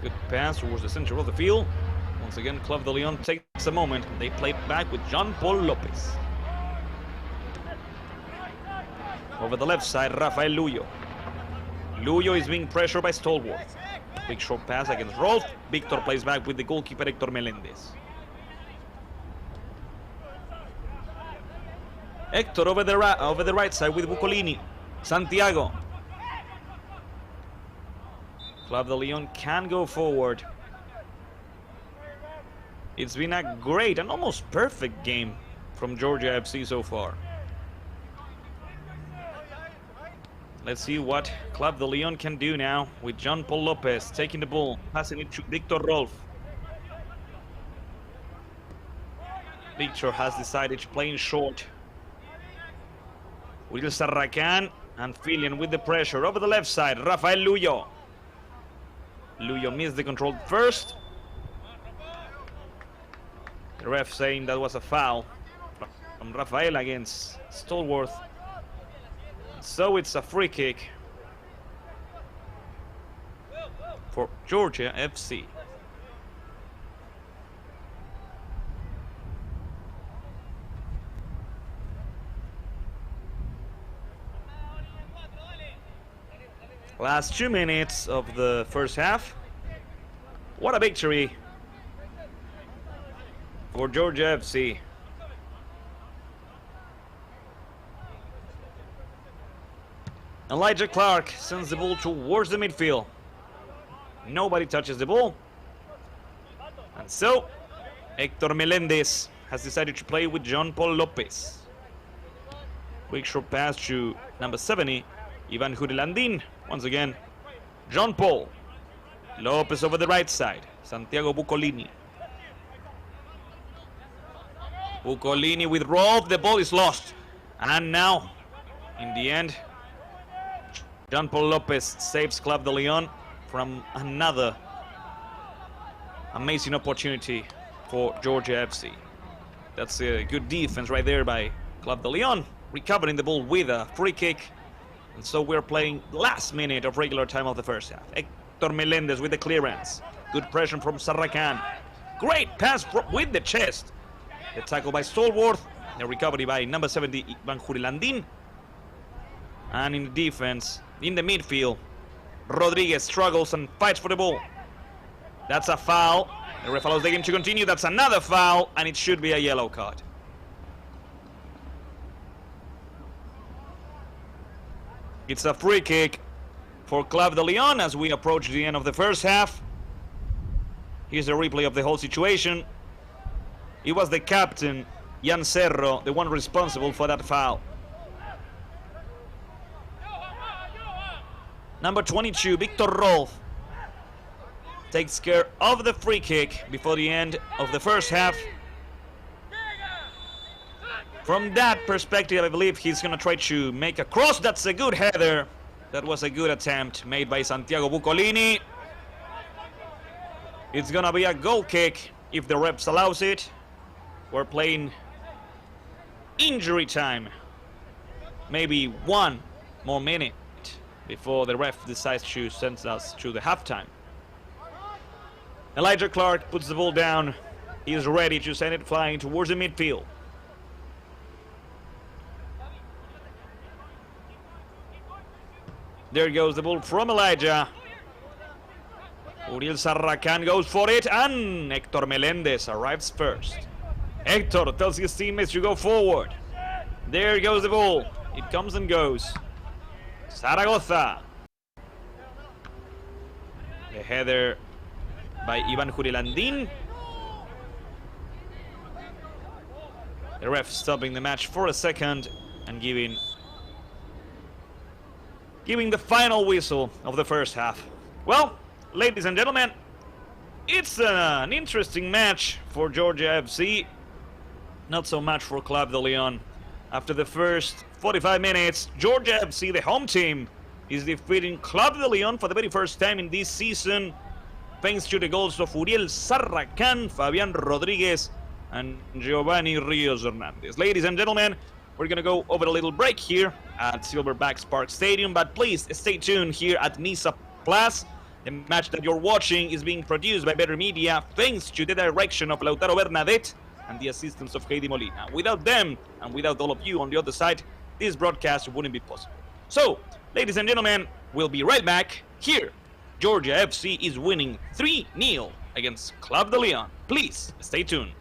Good pass towards the center of the field. Once again, Club de Lyon takes a moment. They play back with Jean-Paul Lopez. Over the left side, Rafael Luyo. Luyo is being pressured by Stallworth. Big short pass against Rolf. Victor plays back with the goalkeeper Hector Melendez. Hector over the right side with Bucolini. Santiago. Club de Lyon can go forward. It's been a great and almost perfect game from Georgia FC so far. Let's see what Club de Lyon can do now with Jean-Paul Lopez taking the ball, passing it to Victor Rolf. Victor has decided to play in short. Uriel Sarracan And Filian with the pressure over the left side. Rafael Luyo. Luyo missed the control first. The ref saying that was a foul from Rafael against Stallworth. So it's a free kick for Georgia FC. Last 2 minutes of the first half. What a victory for Georgia FC. Elijah Clark sends the ball towards the midfield. Nobody touches the ball. And so, Hector Melendez has decided to play with John Paul Lopez. Quick short pass to number 70, Ivan Jurilandin. Once again, John Paul. Lopez over the right side. Santiago Bucolini. Bucolini with Rolf. The ball is lost. And now, in the end, John Paul Lopez saves Club de Lyon from another amazing opportunity for Georgia FC. That's a good defense right there by Club de Lyon, recovering the ball with a free kick. And so we're playing last minute of regular time of the first half. Hector Melendez with the clearance. Good pressure from Sarracan. Great pass with the chest. The tackle by Stallworth. The recovery by number 70, Ivan Jurilandin. And in the defense, in the midfield, Rodriguez struggles and fights for the ball. That's a foul. The ref allows the game to continue. That's another foul, and it should be a yellow card. It's a free kick for Club de Lyon as we approach the end of the first half. Here's a replay of the whole situation. It was the captain, Jan Cerro, the one responsible for that foul. Number 22, Victor Rolf, takes care of the free kick before the end of the first half. From that perspective, I believe he's going to try to make a cross. That's a good header. That was a good attempt made by Santiago Bucolini. It's going to be a goal kick if the refs allows it. We're playing injury time. Maybe one more minute before the ref decides to send us to the halftime. Elijah Clark puts the ball down. He is ready to send it flying towards the midfield. There goes the ball from Elijah. Uriel Sarracan goes for it, and Hector Melendez arrives first. Hector tells his teammates to go forward. There goes the ball. It comes and goes. Zaragoza. The header by Ivan Jurilandin. The ref stopping the match for a second and giving the final whistle of the first half. Well, ladies and gentlemen, it's an interesting match for Georgia FC. Not so much for Club de Lyon. After the first 45 minutes, Georgia FC, the home team, is defeating Club de Lyon for the very first time in this season, thanks to the goals of Uriel Sarracan, Fabian Rodriguez, and Giovanni Rios Hernandez. Ladies and gentlemen, we're going to go over a little break here at Silverbacks Park Stadium, but please stay tuned here at Nisa Plus. The match that you're watching is being produced by Better Media, thanks to the direction of Lautaro Bernadette and the assistance of Heidi Molina. Without them, and without all of you on the other side, this broadcast wouldn't be possible. So, ladies and gentlemen, we'll be right back here. Georgia FC is winning 3-0 against Club de Lyon. Please, stay tuned.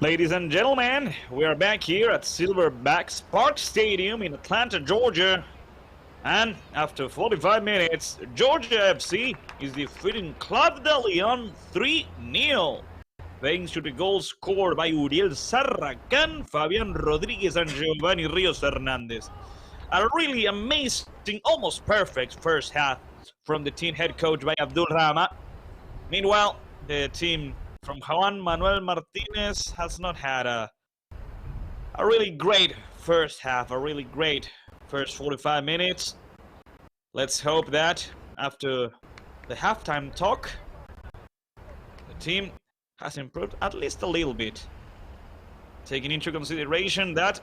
Ladies and gentlemen, we are back here at Silverback Park Stadium in Atlanta, Georgia. And after 45 minutes, Georgia FC is defeating Club de Lyon 3-0. Thanks to the goals scored by Uriel Sarracan, Fabian Rodriguez and Giovanni Rios Hernandez. A really amazing, almost perfect first half from the team head coach by Abdul Rahma. Meanwhile, the team from Juan Manuel Martinez has not had a really great first half, a really great first 45 minutes. Let's hope that after the halftime talk, the team has improved at least a little bit. Taking into consideration that,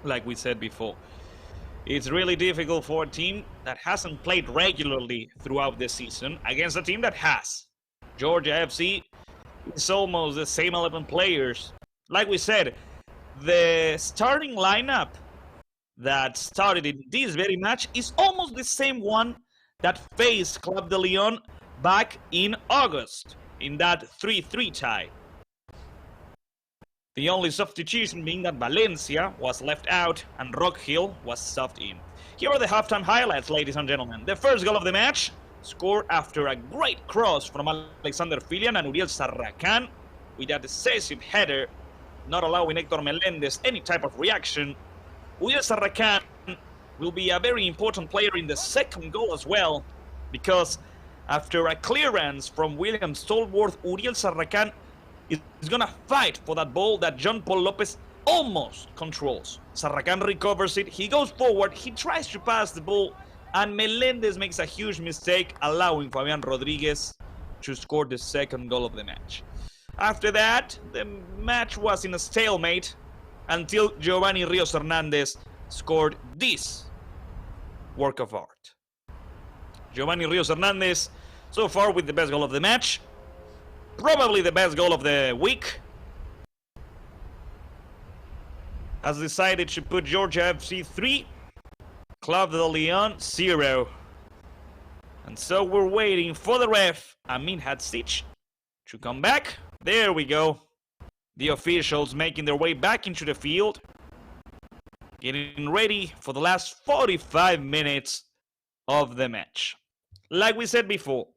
like we said before, it's really difficult for a team that hasn't played regularly throughout the season against a team that has. Georgia FC is almost the same 11 players. Like we said, the starting lineup that started in this very match is almost the same one that faced Club de Lyon back in August in that 3-3 tie. The only substitution being that Valencia was left out and Rock Hill was subbed in. Here are the halftime highlights, ladies and gentlemen. The first goal of the match, scored after a great cross from Alexander Filian and Uriel Sarracan with a decisive header, not allowing Hector Melendez any type of reaction. Uriel Sarracan will be a very important player in the second goal as well, because after a clearance from William Stallworth, Uriel Sarracan is gonna fight for that ball that John Paul Lopez almost controls. Sarracan recovers it, he goes forward, he tries to pass the ball, and Melendez makes a huge mistake, allowing Fabian Rodriguez to score the second goal of the match. After that, the match was in a stalemate until Giovanni Rios Hernandez scored this work of art. Giovanni Rios Hernandez, so far with the best goal of the match, probably the best goal of the week, has decided to put Georgia FC 3, Club de Lyon 0. And so we're waiting for the ref, Amin Hadzic, to come back. There we go. The officials making their way back into the field, getting ready for the last 45 minutes of the match. Like we said before,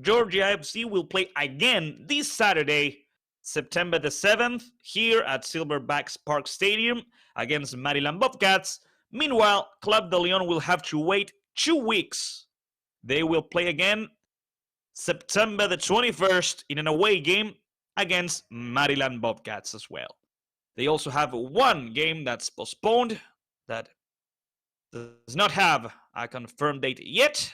Georgia FC will play again this Saturday, September the 7th, here at Silverback Park Stadium against Maryland Bobcats. Meanwhile, Club de Lyon will have to wait 2 weeks. They will play again September the 21st in an away game against Maryland Bobcats as well. They also have one game that's postponed that does not have a confirmed date yet.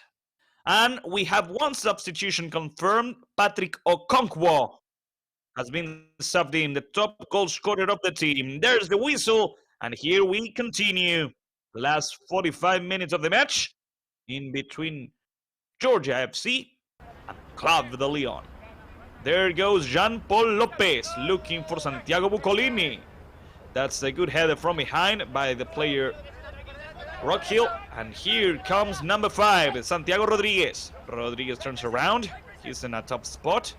And we have one substitution confirmed. Patrick Okonkwo has been subbed in, the top goal scorer of the team. There's the whistle, and here we continue. The last 45 minutes of the match in between Georgia FC and Club de Lyon. There goes Jean Paul Lopez looking for Santiago Bucolini. That's a good header from behind by the player Rock Hill. And here comes number 5, Santiago Rodriguez. Rodriguez turns around. He's in a top spot.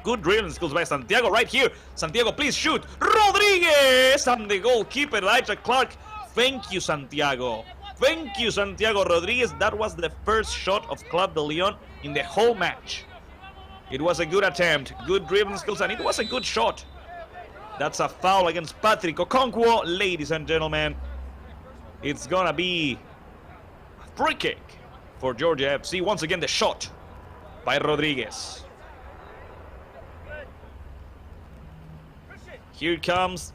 Good dribbling skills by Santiago right here. Santiago, please shoot. Rodriguez! And the goalkeeper, Elijah Clark. Thank you, Santiago. Thank you, Santiago Rodriguez. That was the first shot of Club de Lyon in the whole match. It was a good attempt, good dribbling skills, and it was a good shot. That's a foul against Patrick Okonkwo, ladies and gentlemen. It's gonna be a free kick for Georgia FC. Once again, the shot by Rodriguez. Here comes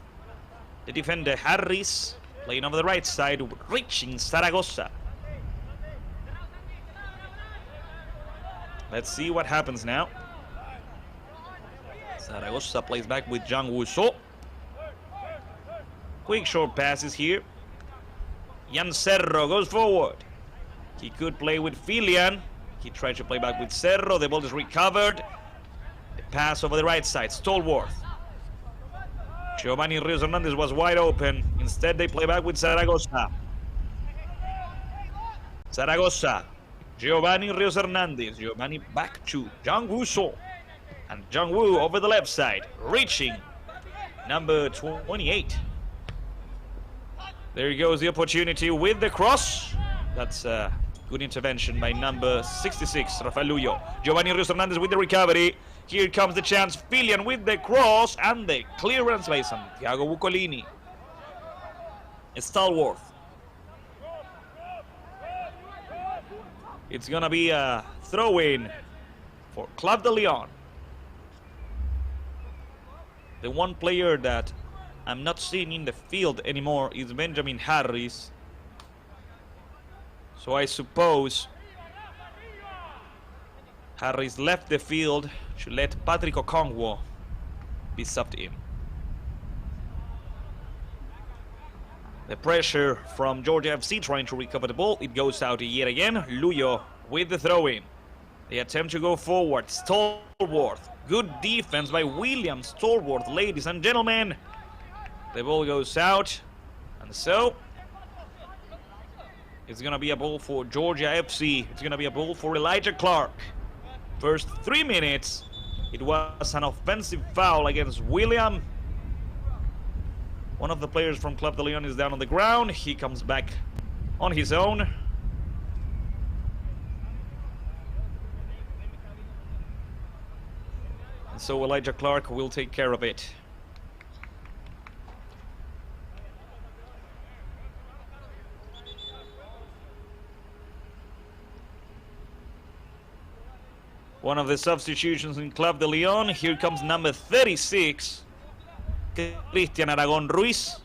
the defender Harris, playing over the right side, reaching Zaragoza. Let's see what happens now. Zaragoza plays back with Zhang Wuso. Quick short passes here. Jan Cerro goes forward. He could play with Filian. He tried to play back with Cerro. The ball is recovered. The pass over the right side. Stallworth. Giovanni Rios Hernandez was wide open. Instead, they play back with Zaragoza. Zaragoza. Giovanni Rios Hernandez. Giovanni back to Zhang Wuso. And Zhang Wu over the left side, reaching number 28. There goes the opportunity with the cross. That's a good intervention by number 66, Rafael Lyon. Giovanni Rios Hernandez with the recovery. Here comes the chance. Filian with the cross and the clearance by Santiago Bucolini. Stallworth. It's gonna be a throw-in for Club de Lyon. The one player that I'm not seeing in the field anymore is Benjamin Harris. So I suppose Harris left the field to let Patrick Okongwo be subbed in. The pressure from Georgia FC trying to recover the ball. It goes out yet again. Luyo with the throw-in. They attempt to go forward. Stallworth. Good defense by William Stallworth, ladies and gentlemen. The ball goes out. And so it's going to be a ball for Georgia FC. It's going to be a ball for Elijah Clark. First 3 minutes, it was an offensive foul against William. One of the players from Club de Lyon is down on the ground. He comes back on his own. And so Elijah Clark will take care of it. One of the substitutions in Club de Lyon. Here comes number 36. Cristian Aragon Ruiz,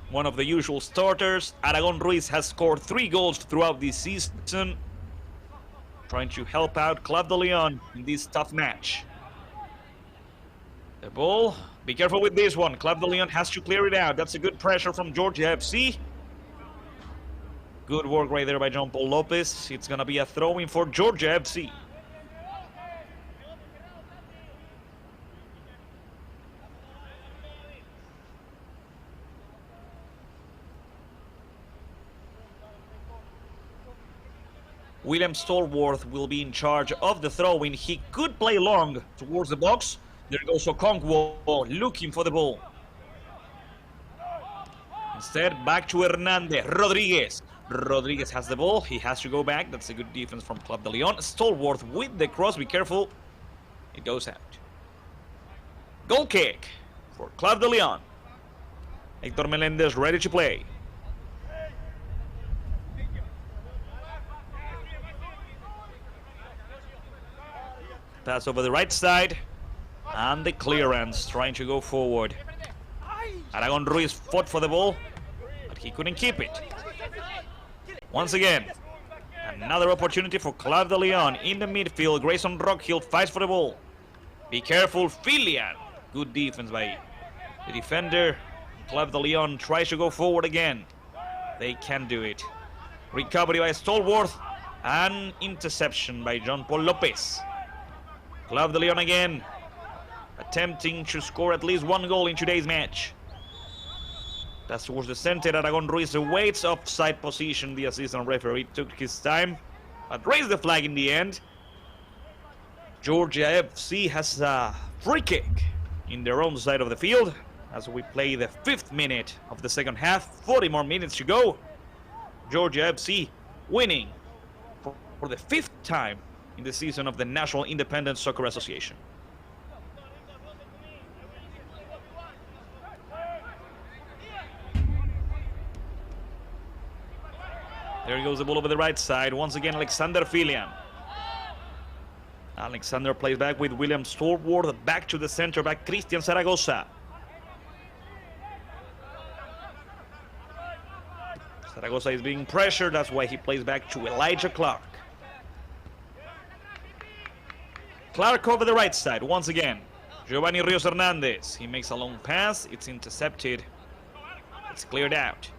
one of the usual starters. Aragon Ruiz has scored 3 goals throughout this season, trying to help out Club de Lyon in this tough match. The ball, be careful with this one. Club de Lyon has to clear it out. That's a good pressure from Georgia FC. Good work right there by John Paul Lopez. It's gonna be a throw-in for Georgia FC. William Stallworth will be in charge of the throw-in. He could play long towards the box. There goes Okongwo looking for the ball. Instead, back to Hernandez. Rodriguez. Rodriguez has the ball. He has to go back. That's a good defense from Club de Lyon. Stallworth with the cross. Be careful. It goes out. Goal kick for Club de Lyon. Hector Melendez ready to play. Pass over the right side. And the clearance trying to go forward. Aragon Ruiz fought for the ball, but he couldn't keep it. Once again, another opportunity for Club de Lyon in the midfield. Grayson Rockhill fights for the ball. Be careful, Filian. Good defense by the defender. Club de Lyon tries to go forward again. They can do it. Recovery by Stallworth. And interception by John Paul Lopez. Club de Lyon again, attempting to score at least 1 goal in today's match. That's towards the center. Aragon Ruiz awaits offside position. The assistant referee took his time, but raised the flag in the end. Georgia FC has a free kick in their own side of the field as we play the 5th minute of the second half. 40 more minutes to go. Georgia FC winning for the 5th time in the season of the National Independent Soccer Association. There goes the ball over the right side. Once again, Alexander Filian. Alexander plays back with William Stallworth. Back to the center back, Cristian Zaragoza. Zaragoza is being pressured. That's why he plays back to Elijah Clark. Clark over the right side once again. Giovanni Rios Hernandez. He makes a long pass. It's intercepted. It's cleared out.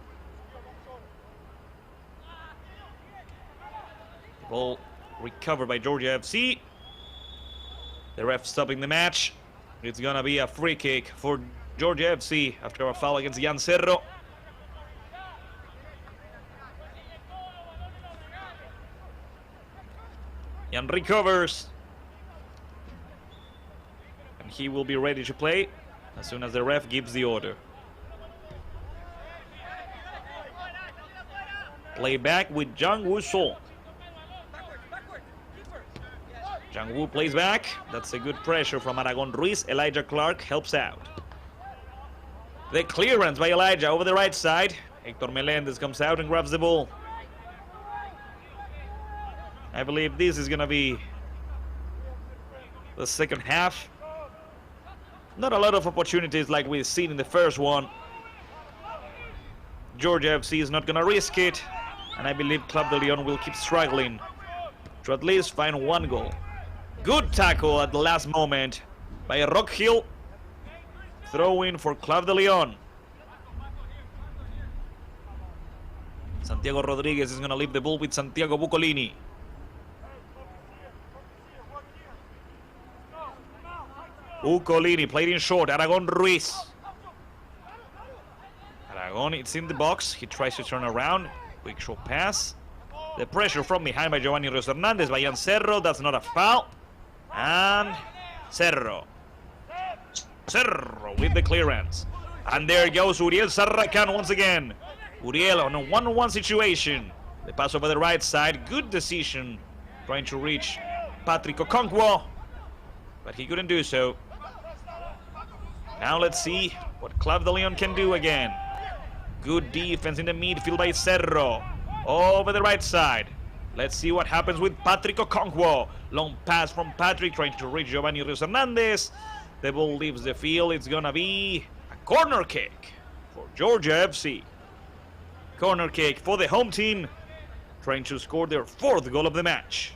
The ball recovered by Georgia FC. The ref stopping the match. It's gonna be a free kick for Georgia FC after a foul against Jan Cerro. Jan recovers. And he will be ready to play as soon as the ref gives the order. Play back with Jang Woo Sol. Jang Woo plays back. That's a good pressure from Aragon Ruiz. Elijah Clark helps out. The clearance by Elijah over the right side. Hector Melendez comes out and grabs the ball. I believe this is going to be the second half. Not a lot of opportunities like we've seen in the first one. Georgia FC is not going to risk it. And I believe Club de Lyon will keep struggling to at least find one goal. Good tackle at the last moment by Rockhill. Throw-in for Club de Lyon. Santiago Rodriguez is going to leave the ball with Santiago Bucolini. Bucolini played in short. Aragon Ruiz. Aragon, it's in the box. He tries to turn around. Quick short pass. The pressure from behind by Giovanni Rios Hernandez by Jan Cerro. That's not a foul. And Cerro. Cerro with the clearance. And there goes Uriel Sarracan once again. Uriel on a 1-on-1 situation. The pass over the right side. Good decision. Trying to reach Patrick Okonkwo. But he couldn't do so. Now let's see what Club de Lyon can do again. Good defense in the midfield by Cerro. Over the right side. Let's see what happens with Patrick Okonkwo. Long pass from Patrick trying to reach Giovanni Rios Hernandez. The ball leaves the field. It's going to be a corner kick for Georgia FC. Corner kick for the home team. Trying to score their 4th goal of the match.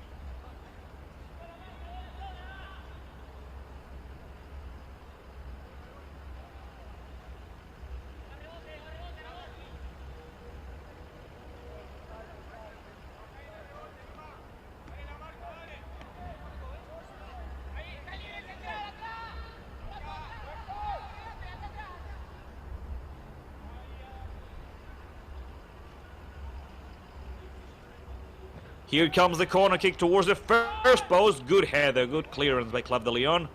Here comes the corner kick towards the first post. Good header, good clearance by Club de Lyon.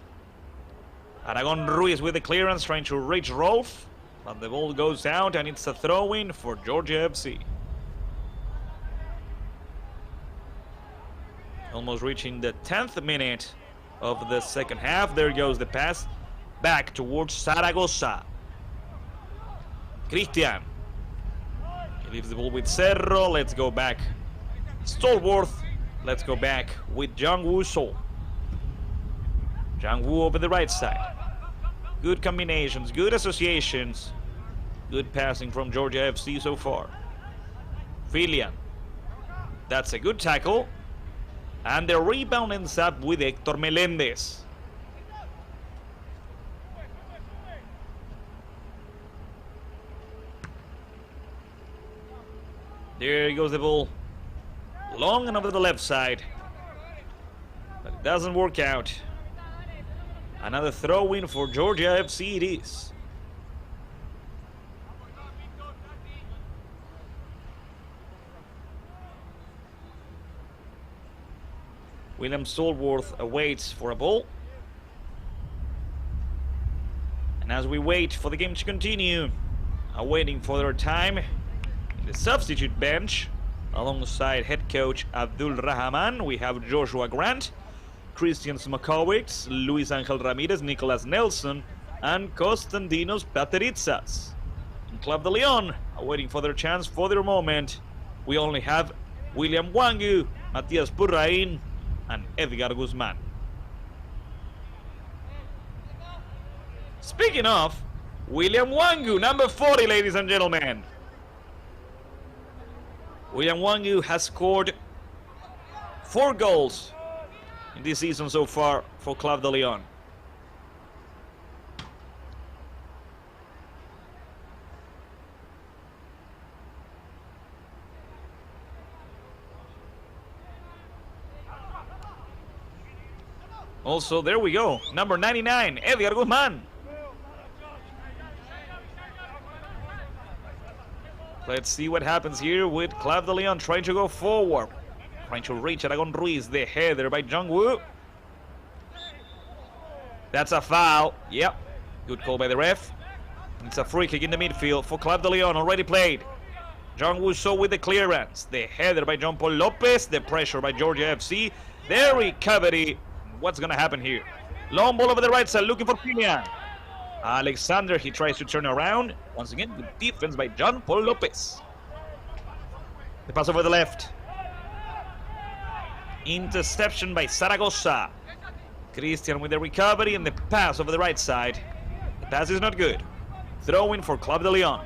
Aragon Ruiz with the clearance, trying to reach Rolf. But the ball goes out and it's a throw-in for Georgia FC. Almost reaching the 10th minute of the second half. There goes the pass back towards Zaragoza. Christian. He leaves the ball with Cerro. Let's go back. Stallworth. Let's go back with Jang Woo Sol. Jang Woo over the right side. Good combinations, good associations. Good passing from Georgia FC so far. Filian. That's a good tackle. And the rebound ends up with Hector Melendez. There goes the ball. Long and over the left side. But it doesn't work out. Another throw-in for Georgia FC it is. William Stallworth awaits for a ball. And as we wait for the game to continue, awaiting for their time, in the substitute bench, alongside head coach Abdul Rahman, we have Joshua Grant, Christian Smakowicz, Luis Angel Ramirez, Nicolas Nelson, and Konstantinos Pateritsas. In Club de Lyon, awaiting for their chance, for their moment, we only have William Wangu, Matias Purrain, and Edgar Guzman. Speaking of, William Wangu, number 40, ladies and gentlemen. William Wangu has scored 4 goals in this season so far for Club de Lyon. Also, there we go, number 99, Edgar Guzman. Let's see what happens here with Club de Lyon trying to go forward. Trying to reach Aragon Ruiz, the header by Jang Woo. That's a foul. Yep. Good call by the ref. It's a free kick in the midfield for Club de Lyon, already played. John Wusso with the clearance. The header by John Paul Lopez. The pressure by Georgia FC. The recovery. What's going to happen here? Long ball over the right side, looking for Lyon. Alexander, he tries to turn around. Once again, good defense by John Paul Lopez. The pass over the left. Interception by Zaragoza. Christian with the recovery and the pass over the right side. The pass is not good. Throw in for Club de Lyon.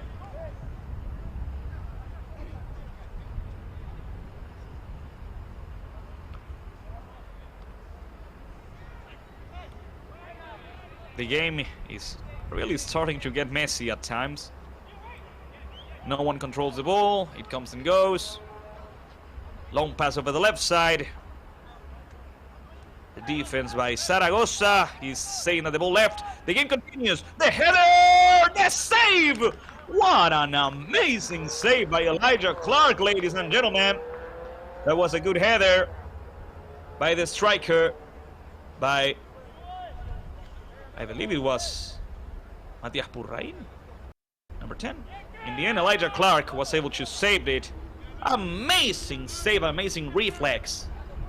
The game is really starting to get messy at times. No one controls the ball. It comes and goes. Long pass over the left side. The defense by Zaragoza. He's saying that the ball left. The game continues. The header! The save! What an amazing save by Elijah Clark, ladies and gentlemen. That was a good header by the striker, by, I believe it was Matias Purrain, number 10. In the end, Elijah Clark was able to save it. Amazing save, amazing reflex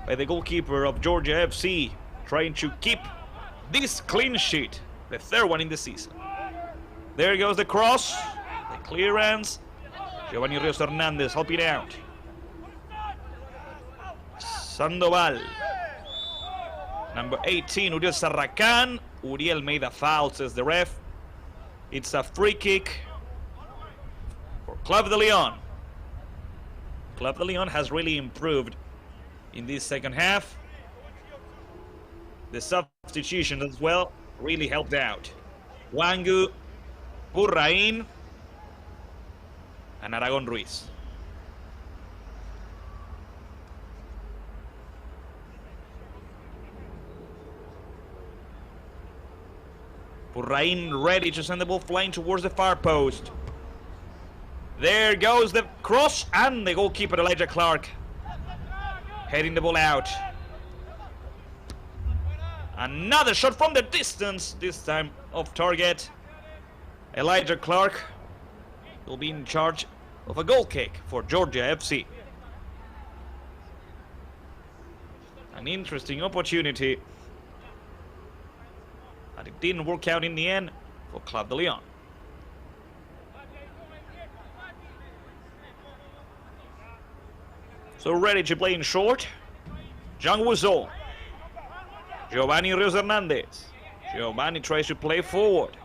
by the goalkeeper of Georgia FC, trying to keep this clean sheet, the third one in the season. There goes the cross, the clearance. Giovanni Rios Hernandez helping out. Sandoval. Number 18, Uriel Sarracan. Uriel made a foul, says the ref. It's a free kick for Club de Lyon. Club de Lyon has really improved in this second half. The substitution as well really helped out. Wangu, Purrain, and Aragon Ruiz. Purrain ready to send the ball flying towards the far post. There goes the cross, and the goalkeeper Elijah Clark heading the ball out. Another shot from the distance, this time off target. Elijah Clark will be in charge of a goal kick for Georgia FC. An interesting opportunity, but it didn't work out in the end for Club de Lyon. So ready to play in short. Jean Wusso. Giovanni Rios Hernandez. Giovanni tries to play forward.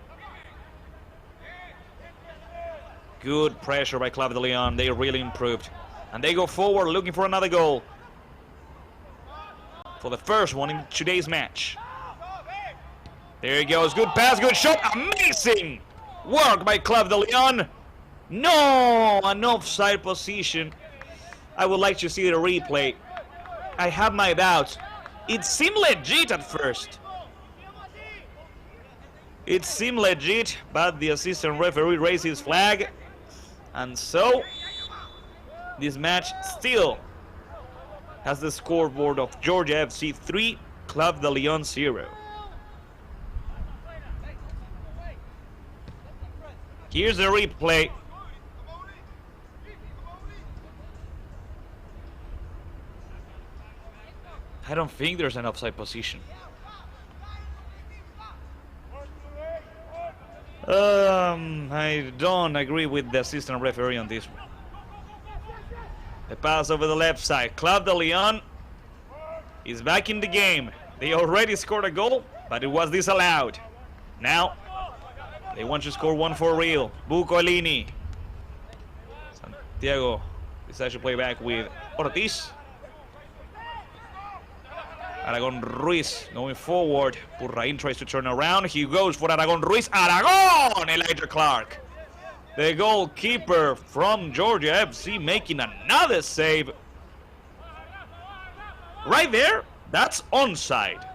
Good pressure by Club de Lyon. They really improved. And they go forward looking for another goal. For the first one in today's match. There he goes. Good pass, good shot. Amazing work by Club de Lyon. No, an offside position. I would like to see the replay. I have my doubts. It seemed legit at first. It seemed legit, but the assistant referee raised his flag. And so, this match still has the scoreboard of Georgia FC 3, Club de Lyon 0. Here's the replay. I don't think there's an offside position. I don't agree with the assistant referee on this one. The pass over the left side. Club de Lyon is back in the game. They already scored a goal, but it was disallowed. Now, they want to score one for real. Bucolini. Santiago decides to play back with Ortiz. Aragon Ruiz going forward. Purrain tries to turn around. He goes for Aragon Ruiz. Aragon! Elijah Clark. The goalkeeper from Georgia FC making another save. Right there, that's onside.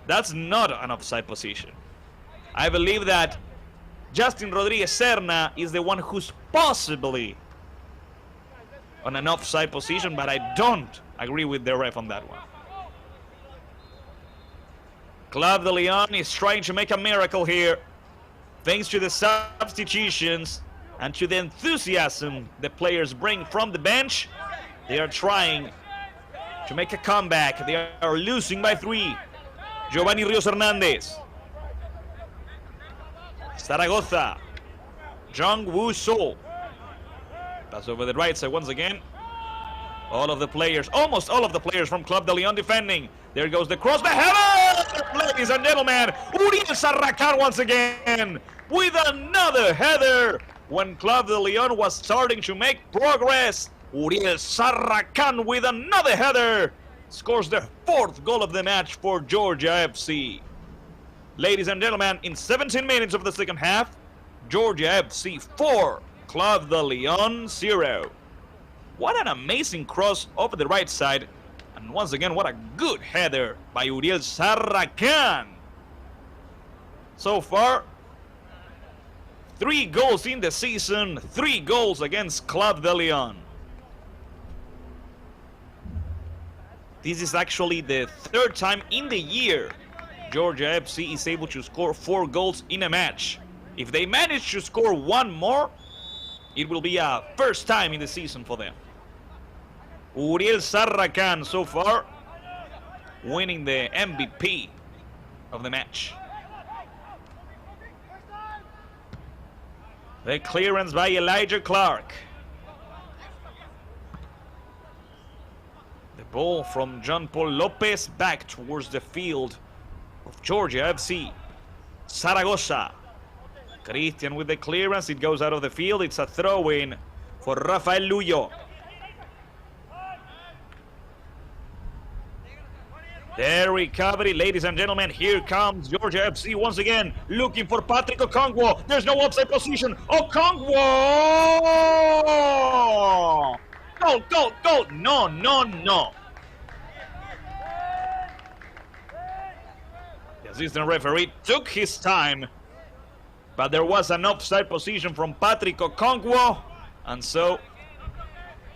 That's not an offside position. I believe that Justin Rodriguez Serna is the one who's possibly on an offside position, but I don't agree with the ref on that one. Club de Lyon is trying to make a miracle here. Thanks to the substitutions and to the enthusiasm the players bring from the bench, they are trying to make a comeback. They are losing by 3. Giovanni Rios Hernandez. Zaragoza. Jung Woo So. Pass over the right side once again. All of the players, almost all of the players from Club de Lyon defending. There goes the cross, the header! Ladies and gentlemen, Uriel Sarracan once again with another header. When Club de Lyon was starting to make progress, Uriel Sarracan with another header scores the 4th goal of the match for Georgia FC. Ladies and gentlemen, in 17 minutes of the second half, Georgia FC 4, Club de Lyon 0. What an amazing cross over the right side. And once again, what a good header by Uriel Sarracan. So far, 3 goals in the season, 3 goals against Club de Lyon. This is actually the 3rd time in the year Georgia FC is able to score 4 goals in a match. If they manage to score 1 more, it will be a first time in the season for them. Uriel Sarracan so far winning the MVP of the match. The clearance by Elijah Clark. The ball from John Paul Lopez back towards the field of Georgia FC. Zaragoza. Christian with the clearance. It goes out of the field. It's a throw-in for Rafael Luyo. The recovery, ladies and gentlemen. Here comes Georgia FC once again, looking for Patrick Okongwo. There's no offside position. Okongwo! Goal, goal, goal. No, no, no. The assistant referee took his time, but there was an offside position from Patrick Okongwo, and so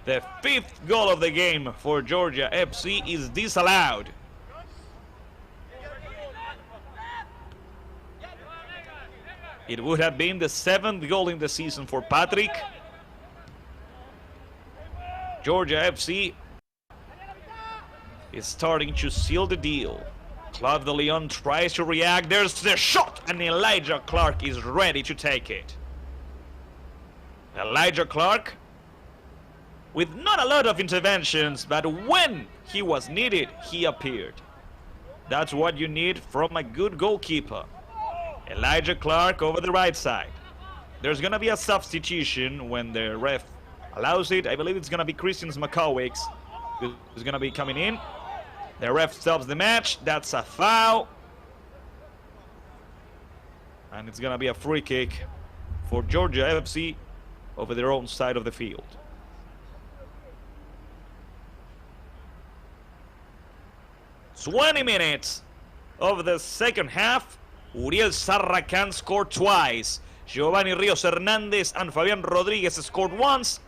the 5th goal of the game for Georgia FC is disallowed. It would have been the 7th goal in the season for Patrick. Georgia FC is starting to seal the deal. Club de Lyon tries to react. There's the shot, and Elijah Clark is ready to take it. Elijah Clark, with not a lot of interventions, but when he was needed, he appeared. That's what you need from a good goalkeeper. Elijah Clark over the right side. There's going to be a substitution when the ref allows it. I believe it's going to be Christian Makowicz who's going to be coming in. The ref stops the match. That's a foul. And it's going to be a free kick for Georgia FC over their own side of the field. "20 minutes of the second half. Uriel Sarracan scored twice. Giovanni Rios Hernandez and Fabian Rodriguez scored once.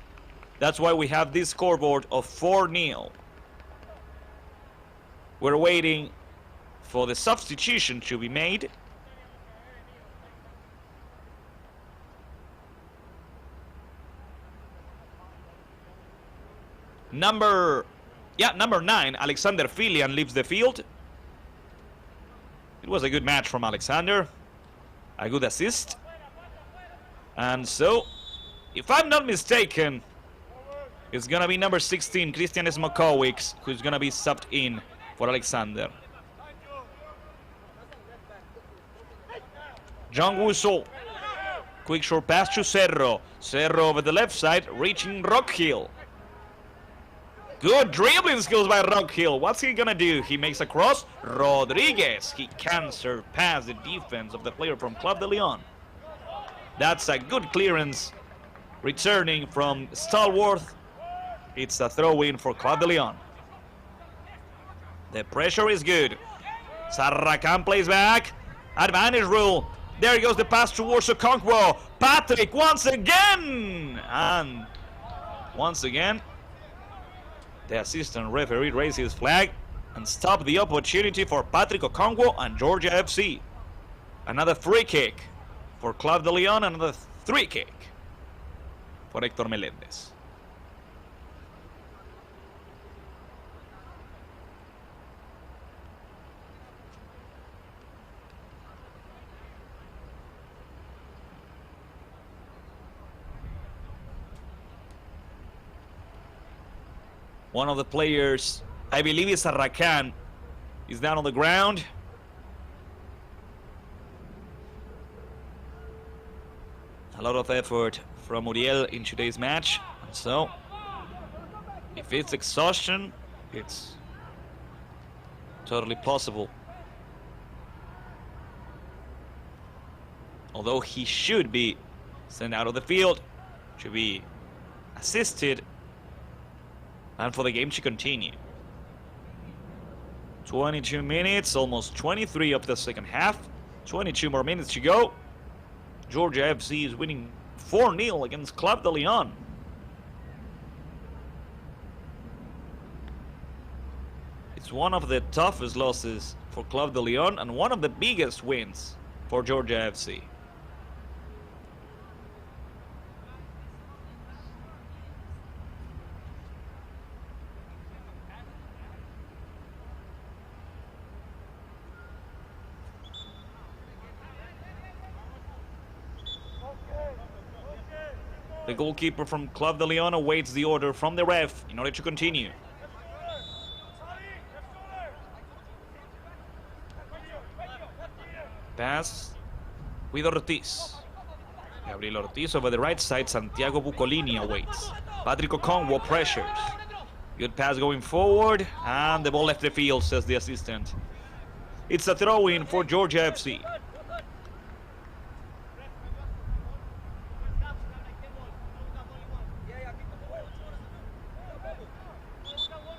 That's why we have this scoreboard of 4-0. We're waiting for the substitution to be made. Number 9, Alexander Filian leaves the field. It was a good match from Alexander. A good assist. And so, if I'm not mistaken, it's going to be number 16, Christian Makowicz, who's going to be subbed in for Alexander. Jung Woo So. Quick short pass to Cerro. Cerro over the left side, reaching Rockhill. Good dribbling skills by Rockhill. What's he gonna do? He makes a cross. Rodriguez. He can surpass the defense of the player from Club de Lyon. That's a good clearance. Returning from Stallworth. It's a throw-in for Club de Lyon. The pressure is good. Sarracan plays back. Advantage rule. There goes the pass towards Okongwo. Patrick once again. And once again, the assistant referee raised his flag. and stop the opportunity for Patrick Okongwu and Georgia FC. Another free kick for Club de Lyon, another free kick for Héctor Meléndez. One of the players, I believe it's Sarracan, is down on the ground. A lot of effort from Uriel in today's match. So, if it's exhaustion, it's totally possible. Although he should be sent out of the field, should be assisted, and for the game to continue. 22 minutes, almost 23 of the second half. 22 more minutes to go. Georgia FC is winning 4-0 against Club de Lyon. It's one of the toughest losses for Club de Lyon and one of the biggest wins for Georgia FC. The goalkeeper from Club de Lyon awaits the order from the ref in order to continue. Pass with Ortiz. Gabriel Ortiz over the right side. Santiago Bucolini awaits. Patrick Okongwu pressures. Good pass going forward. And the ball left the field, says the assistant. It's a throw-in for Georgia FC.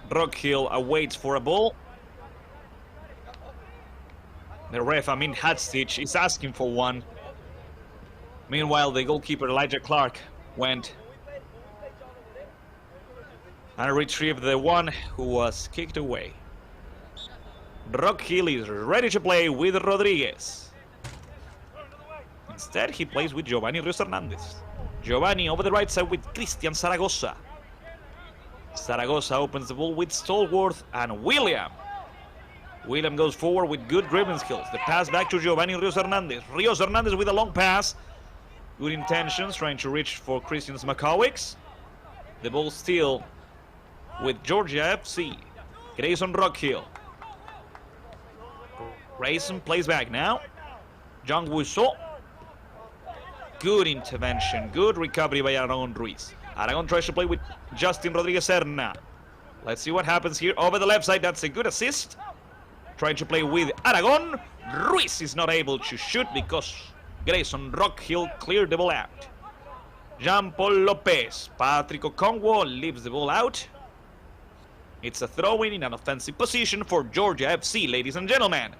Rockhill awaits for a ball. The ref, Amin Hadstich, is asking for one. Meanwhile, the goalkeeper Elijah Clark went and retrieved the one who was kicked away. Rockhill is ready to play with Rodriguez. Instead, he plays with Giovanni Rios Hernandez. Giovanni over the right side with Cristian Zaragoza. Zaragoza opens the ball with Stallworth and William. William goes forward with good dribbling skills. The pass back to Giovanni Rios Hernandez. Rios Hernandez with a long pass. Good intentions, trying to reach for Christian Smakowicz. The ball still with Georgia FC. Grayson Rockhill. Grayson plays back now. Jean Wusseau. Good intervention, good recovery by Aragon Ruiz. Aragon tries to play with Justin Rodriguez Serna. Let's see what happens here over the left side. That's a good assist. Trying to play with Aragon. Ruiz is not able to shoot because Grayson Rockhill cleared the ball out. Jean-Paul Lopez. Patrick Okongwu leaves the ball out. It's a throw-in in an offensive position for Georgia FC, ladies and gentlemen.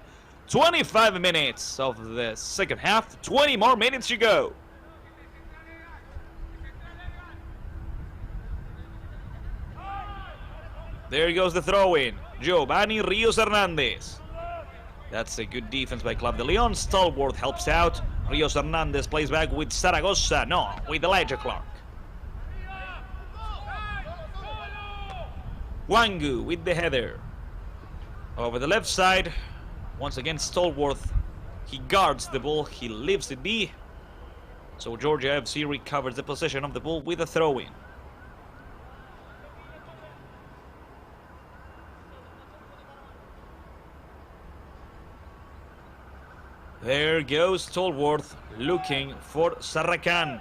25 minutes of the second half. 20 more minutes to go. There goes the throw-in. Giovanni Rios Hernandez. That's a good defense by Club de Lyon. Stallworth helps out. Rios Hernandez plays back with Zaragoza. No, with Elijah Clark. Wangu with the header. Over the left side. Once again, Stallworth. He guards the ball. He leaves it be. So Georgia FC recovers the possession of the ball with a throw-in. There goes Stallworth looking for Sarracan.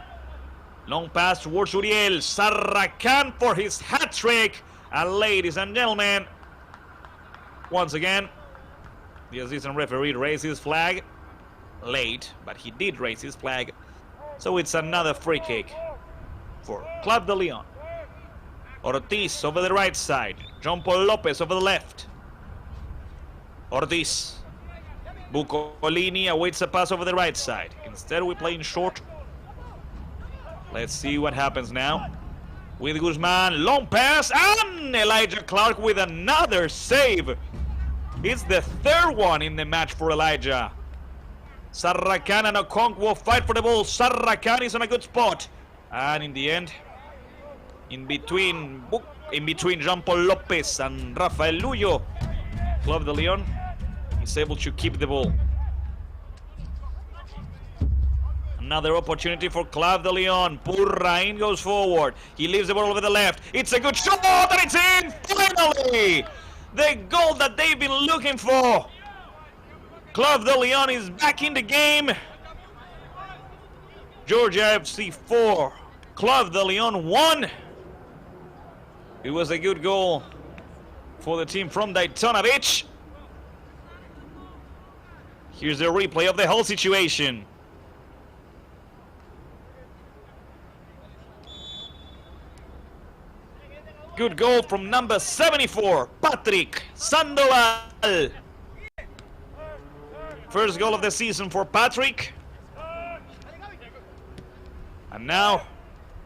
Long pass towards Uriel. Sarracan for his hat-trick. And ladies and gentlemen, once again, the assistant referee raised his flag. Late, but he did raise his flag. So it's another free kick for Club de Lyon. Ortiz over the right side. Jean-Paul Lopez over the left. Ortiz. Bucolini awaits a pass over the right side. Instead, we play in short. Let's see what happens now. With Guzman, long pass, and Elijah Clark with another save It's the third one in the match for Elijah. Sarracan and Okonkwo fight for the ball. Sarracan is on a good spot. And in the end, in between Jean-Paul Lopez and Rafael Luyo, Club de Lyon is able to keep the ball. Another opportunity for Club de Lyon. Purrain goes forward. He leaves the ball over the left. It's a good shot and it's in! Finally! The goal that they've been looking for. Club de Lyon is back in the game. Georgia FC 4. Club de Lyon 1. It was a good goal for the team from Daytona Beach. Here's the replay of the whole situation. Good goal from number 74, Patrick Sandoval. First goal of the season for Patrick. And now,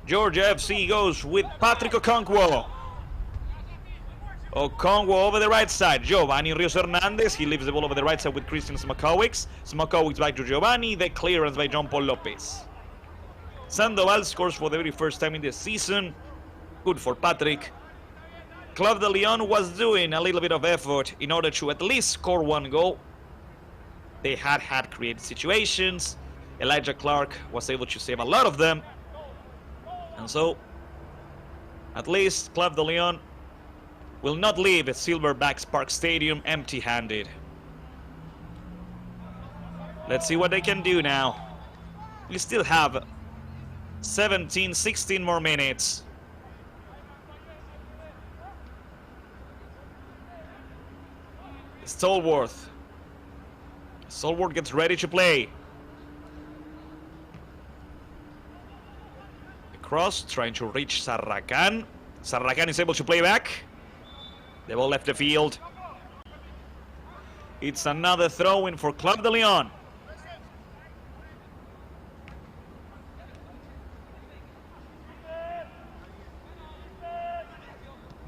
Georgia FC goes with Patrick Okonkwo. Okonkwo over the right side. Giovanni Rios Hernandez. He leaves the ball over the right side with Christian Smakowicz. Smakowicz back to Giovanni. The clearance by Jean-Paul Lopez. Sandoval scores for the very first time in the season. Good for Patrick. Club de Lyon was doing a little bit of effort in order to at least score one goal. They had created situations. Elijah Clark was able to save a lot of them. And so, at least Club de Lyon will not leave Silverbacks Park Stadium empty-handed. Let's see what they can do now. We still have 16 more minutes. Stallworth gets ready to play. The cross trying to reach Sarracan. Sarracan is able to play back. The ball left the field. It's another throw-in for Club de Lyon.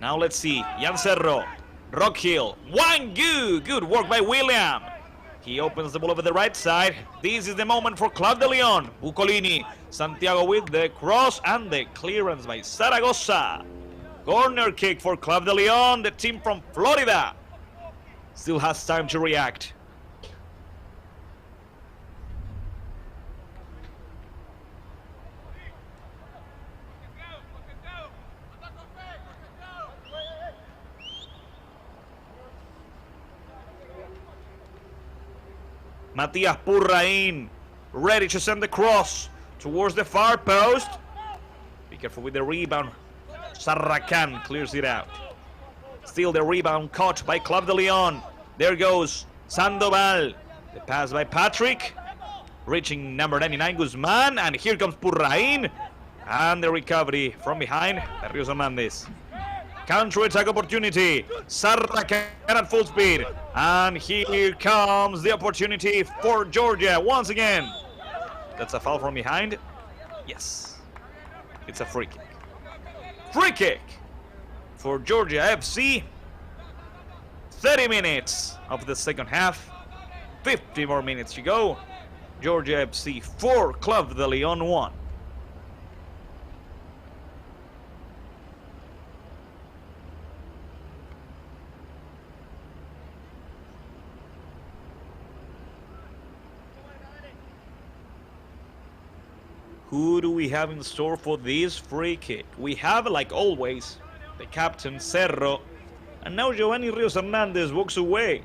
Now let's see. Jan Cerro. Rockhill, Wangu, good work by William. He opens the ball over the right side. This is the moment for Club de Lyon. Bucolini, Santiago with the cross and the clearance by Zaragoza. Corner kick for Club de Lyon, the team from Florida. Still has time to react. Matias Purrain, ready to send the cross towards the far post. Be careful with the rebound. Sarracan clears it out. Still the rebound caught by Club de Lyon. There goes Sandoval. The pass by Patrick. Reaching number 99, Guzman. And here comes Purrain. And the recovery from behind, Rios Hernandez. Counter-attack opportunity. Sarracan at full speed. And here comes the opportunity for Georgia once again. That's a foul from behind. Yes. It's a free kick. Free kick for Georgia FC. 30 minutes of the second half. 50 more minutes to go. Georgia FC 4, Club de Lyon 1. Who do we have in store for this free kick? We have, like always, the captain Cerro, and now Giovanni Rios Hernandez walks away.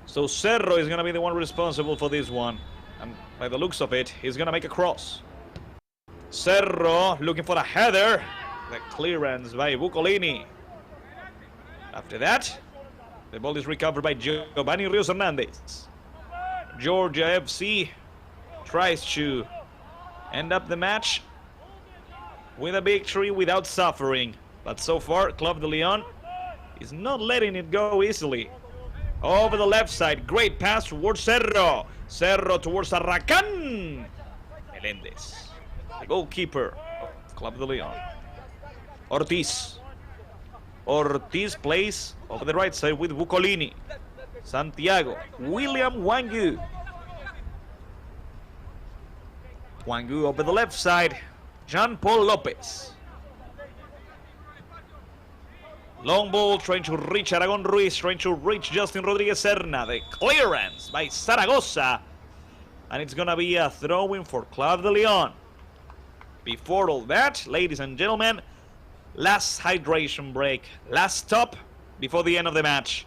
So Cerro is going to be the one responsible for this one, and by the looks of it, he's going to make a cross. Cerro looking for a header. The clearance by Bucolini. After that, the ball is recovered by Giovanni Rios Hernandez. Georgia FC tries to end up the match with a victory without suffering. But so far, Club de Lyon is not letting it go easily. Over the left side, great pass towards Cerro. Cerro towards Sarracan. Melendez, the goalkeeper of Club de Lyon. Ortiz. Ortiz plays over the right side with Bucolini. Santiago, William Wangu. Wangu over the left side, Jean-Paul Lopez. Long ball trying to reach Aragon Ruiz, trying to reach Justin Rodriguez Serna. The clearance by Zaragoza. And it's going to be a throw-in for Club de Lyon. Before all that, ladies and gentlemen, last hydration break, last stop before the end of the match.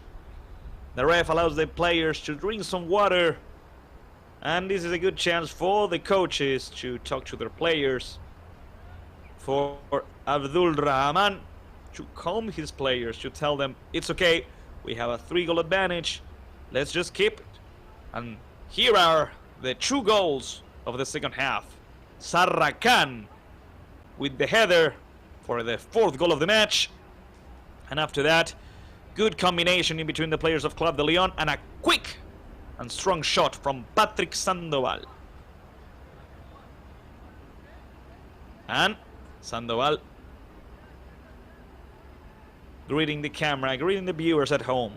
The ref allows the players to drink some water. And this is a good chance for the coaches to talk to their players. For Abdul Rahman to calm his players, to tell them, it's okay, we have a 3-goal advantage, let's just keep it. And here are the 2 goals of the second half. Sarracan with the header for the 4th goal of the match. And after that, good combination in between the players of Club de Lyon and a quick and strong shot from Patrick Sandoval. And Sandoval greeting the camera, greeting the viewers at home.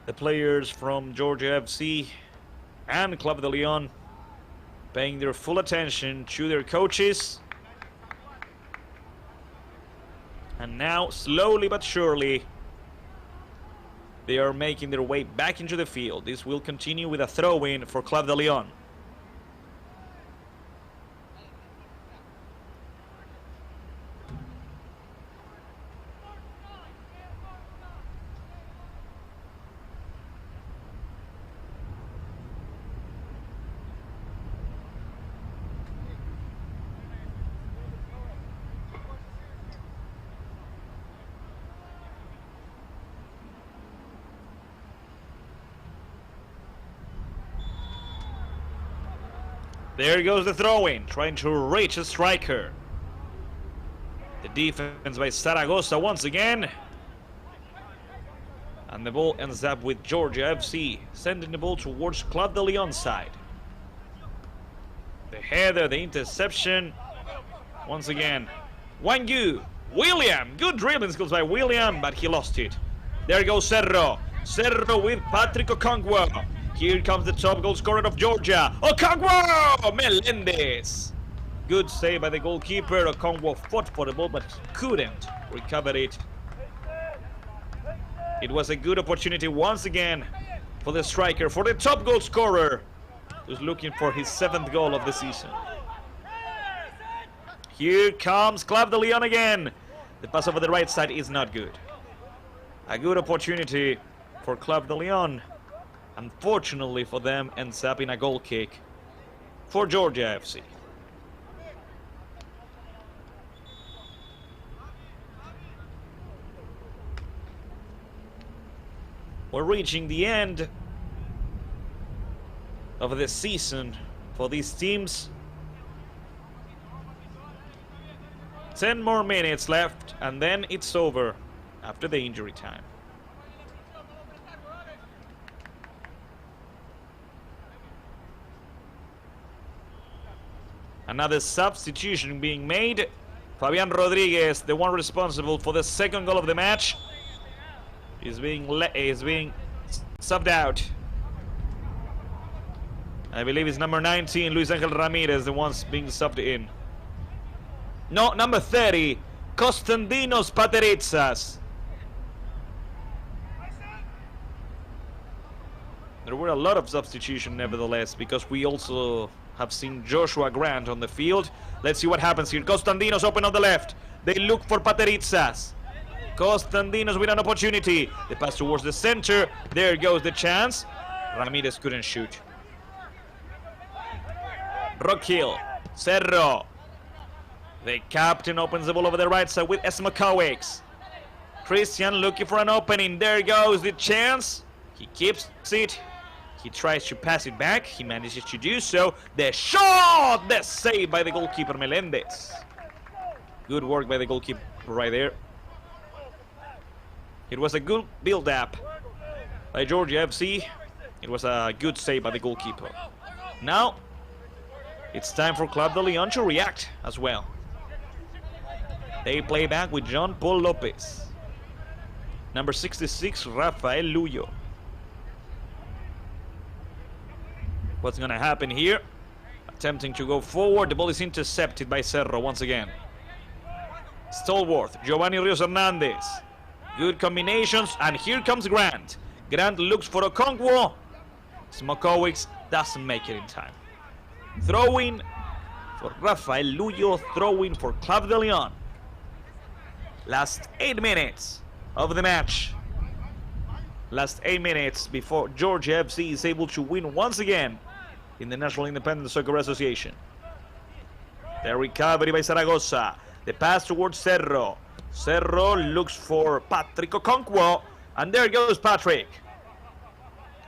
The players from Georgia FC and Club de Lyon paying their full attention to their coaches. And now, slowly but surely, they are making their way back into the field. This will continue with a throw-in for Club de Lyon. There goes the throw-in, trying to reach a striker. The defense by Zaragoza once again. And the ball ends up with Georgia FC, sending the ball towards Club de Lyon side. The header, the interception. Once again, Wangu, William, good dribbling skills by William, but he lost it. There goes Cerro. Cerro with Patrick Okonkwo. Here comes the top goal scorer of Georgia, Okonkwo Melendez. Good save by the goalkeeper. Okonkwo fought for the ball but couldn't recover it. It was a good opportunity once again for the striker, for the top goal scorer, who's looking for his 7th goal of the season. Here comes Club de Lyon again. The pass over the right side is not good. A good opportunity for Club de Lyon. Unfortunately for them, ends up in a goal kick for Georgia FC. We're reaching the end of the season for these teams. 10 more minutes left, and then it's over after the injury time. Another substitution being made. Fabian Rodriguez, the one responsible for the 2nd goal of the match, is being subbed out. I believe it's number 19, Luis Angel Ramirez, the one's being subbed in. No, number 30, Konstantinos Pateritsas. There were a lot of substitutions nevertheless, because we also have seen Joshua Grant on the field. Let's see what happens here. Konstantinos open on the left. They look for Pateritsas. Konstantinos with an opportunity. The pass towards the center. There goes the chance. Ramirez couldn't shoot. Rockhill. Cerro. The captain opens the ball over the right side with Esmakowicz. Christian looking for an opening. There goes the chance. He keeps it. He tries to pass it back. He manages to do so. The shot! The save by the goalkeeper, Melendez. Good work by the goalkeeper right there. It was a good build-up by Georgia FC. It was a good save by the goalkeeper. Now, It's time for Club de Lyon to react as well. They play back with Jean Paul Lopez. Number 66, Rafael Luyo. What's going to happen here? Attempting to go forward. The ball is intercepted by Cerro once again. Stalwart, Giovanni Rios Hernandez. Good combinations, and here comes Grant. Grant looks for Okonkwo. Smokowics doesn't make it in time. Throwing for Rafael Luyo, throwing for Club de Lyon. Last 8 minutes of the match. Last 8 minutes before Georgia FC is able to win once again in the National Independent Soccer Association. The recovery by Zaragoza. The pass towards Cerro. Cerro looks for Patrick Okonkwo, and there goes Patrick.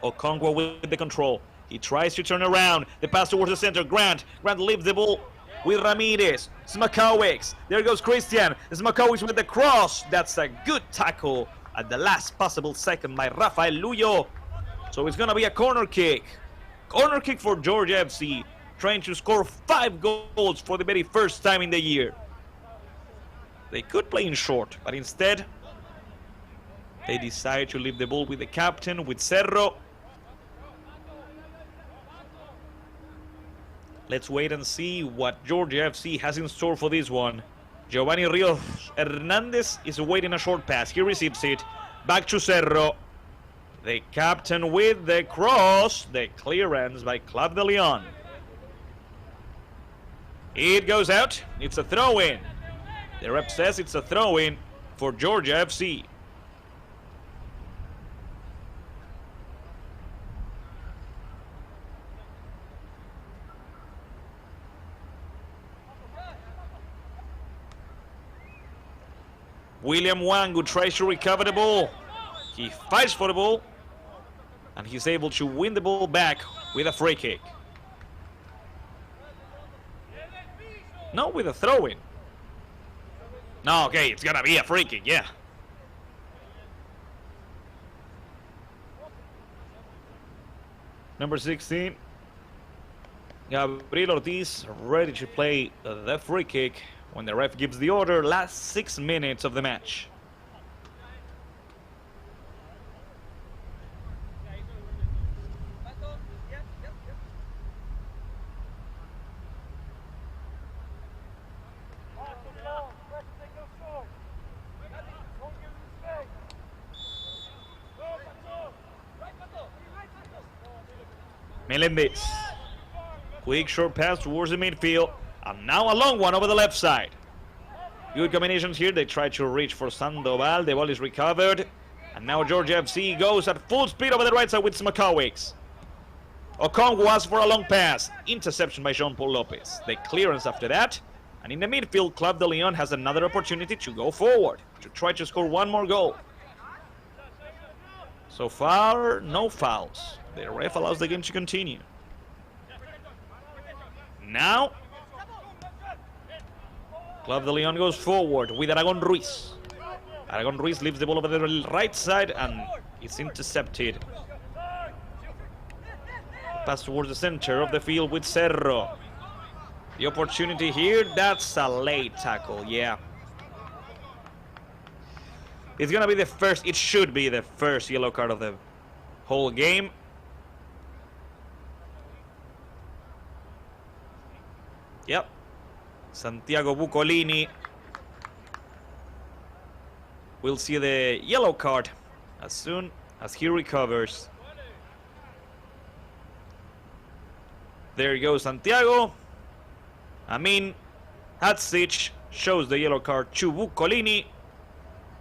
Okonkwo with the control. He tries to turn around. The pass towards the center. Grant leaves the ball with Ramirez. Smokowics. There goes Christian. Smokowics with the cross. That's a good tackle at the last possible second by Rafael Luyo. So it's going to be a corner kick. Corner kick for Georgia FC, trying to score 5 goals for the very first time in the year. They could play in short, but instead they decide to leave the ball with the captain, with Cerro. Let's wait and see what Georgia FC has in store for this one. Giovanni Rios Hernandez is waiting a short pass. He receives it. Back to Cerro. The captain with the cross. The clearance by Club de Lyon. It goes out. It's a throw-in. The ref says it's a throw-in for Georgia FC. William Wangu tries to recover the ball. He fights for the ball, and he's able to win the ball back with a free kick. No, with a throw-in. No, okay, it's gonna be a free kick, yeah. Number 16, Gabriel Ortiz, ready to play the free kick when the ref gives the order. Last 6 minutes of the match. Melendez. Quick short pass towards the midfield. And now a long one over the left side. Good combinations here. They try to reach for Sandoval. The ball is recovered. And now Georgia FC goes at full speed over the right side with Smokowics. Okonkwo asks for a long pass. Interception by Jean Paul Lopez. The clearance after that. And in the midfield, Club de Lyon has another opportunity to go forward, to try to score one more goal. So far, no fouls. The ref allows the game to continue. Now, Club de Lyon goes forward with Aragon Ruiz. Aragon Ruiz leaves the ball over the right side, and it's intercepted. Pass towards the center of the field with Cerro. The opportunity here, that's a late tackle, yeah. It's gonna be the first, it should be the first yellow card of the whole game. Yep. Santiago Bucolini will see the yellow card as soon as he recovers. There goes Santiago. Amin Hadzic shows the yellow card to Bucolini.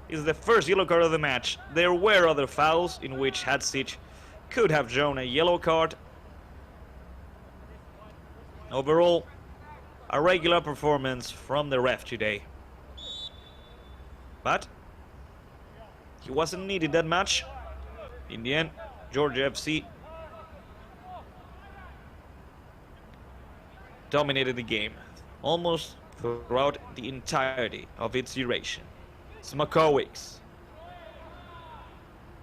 Is the first yellow card of the match. There were other fouls in which Hadzic could have shown a yellow card. Overall, a regular performance from the ref today. But he wasn't needed that much. In the end, Georgia FC dominated the game almost throughout the entirety of its duration. Smokowics.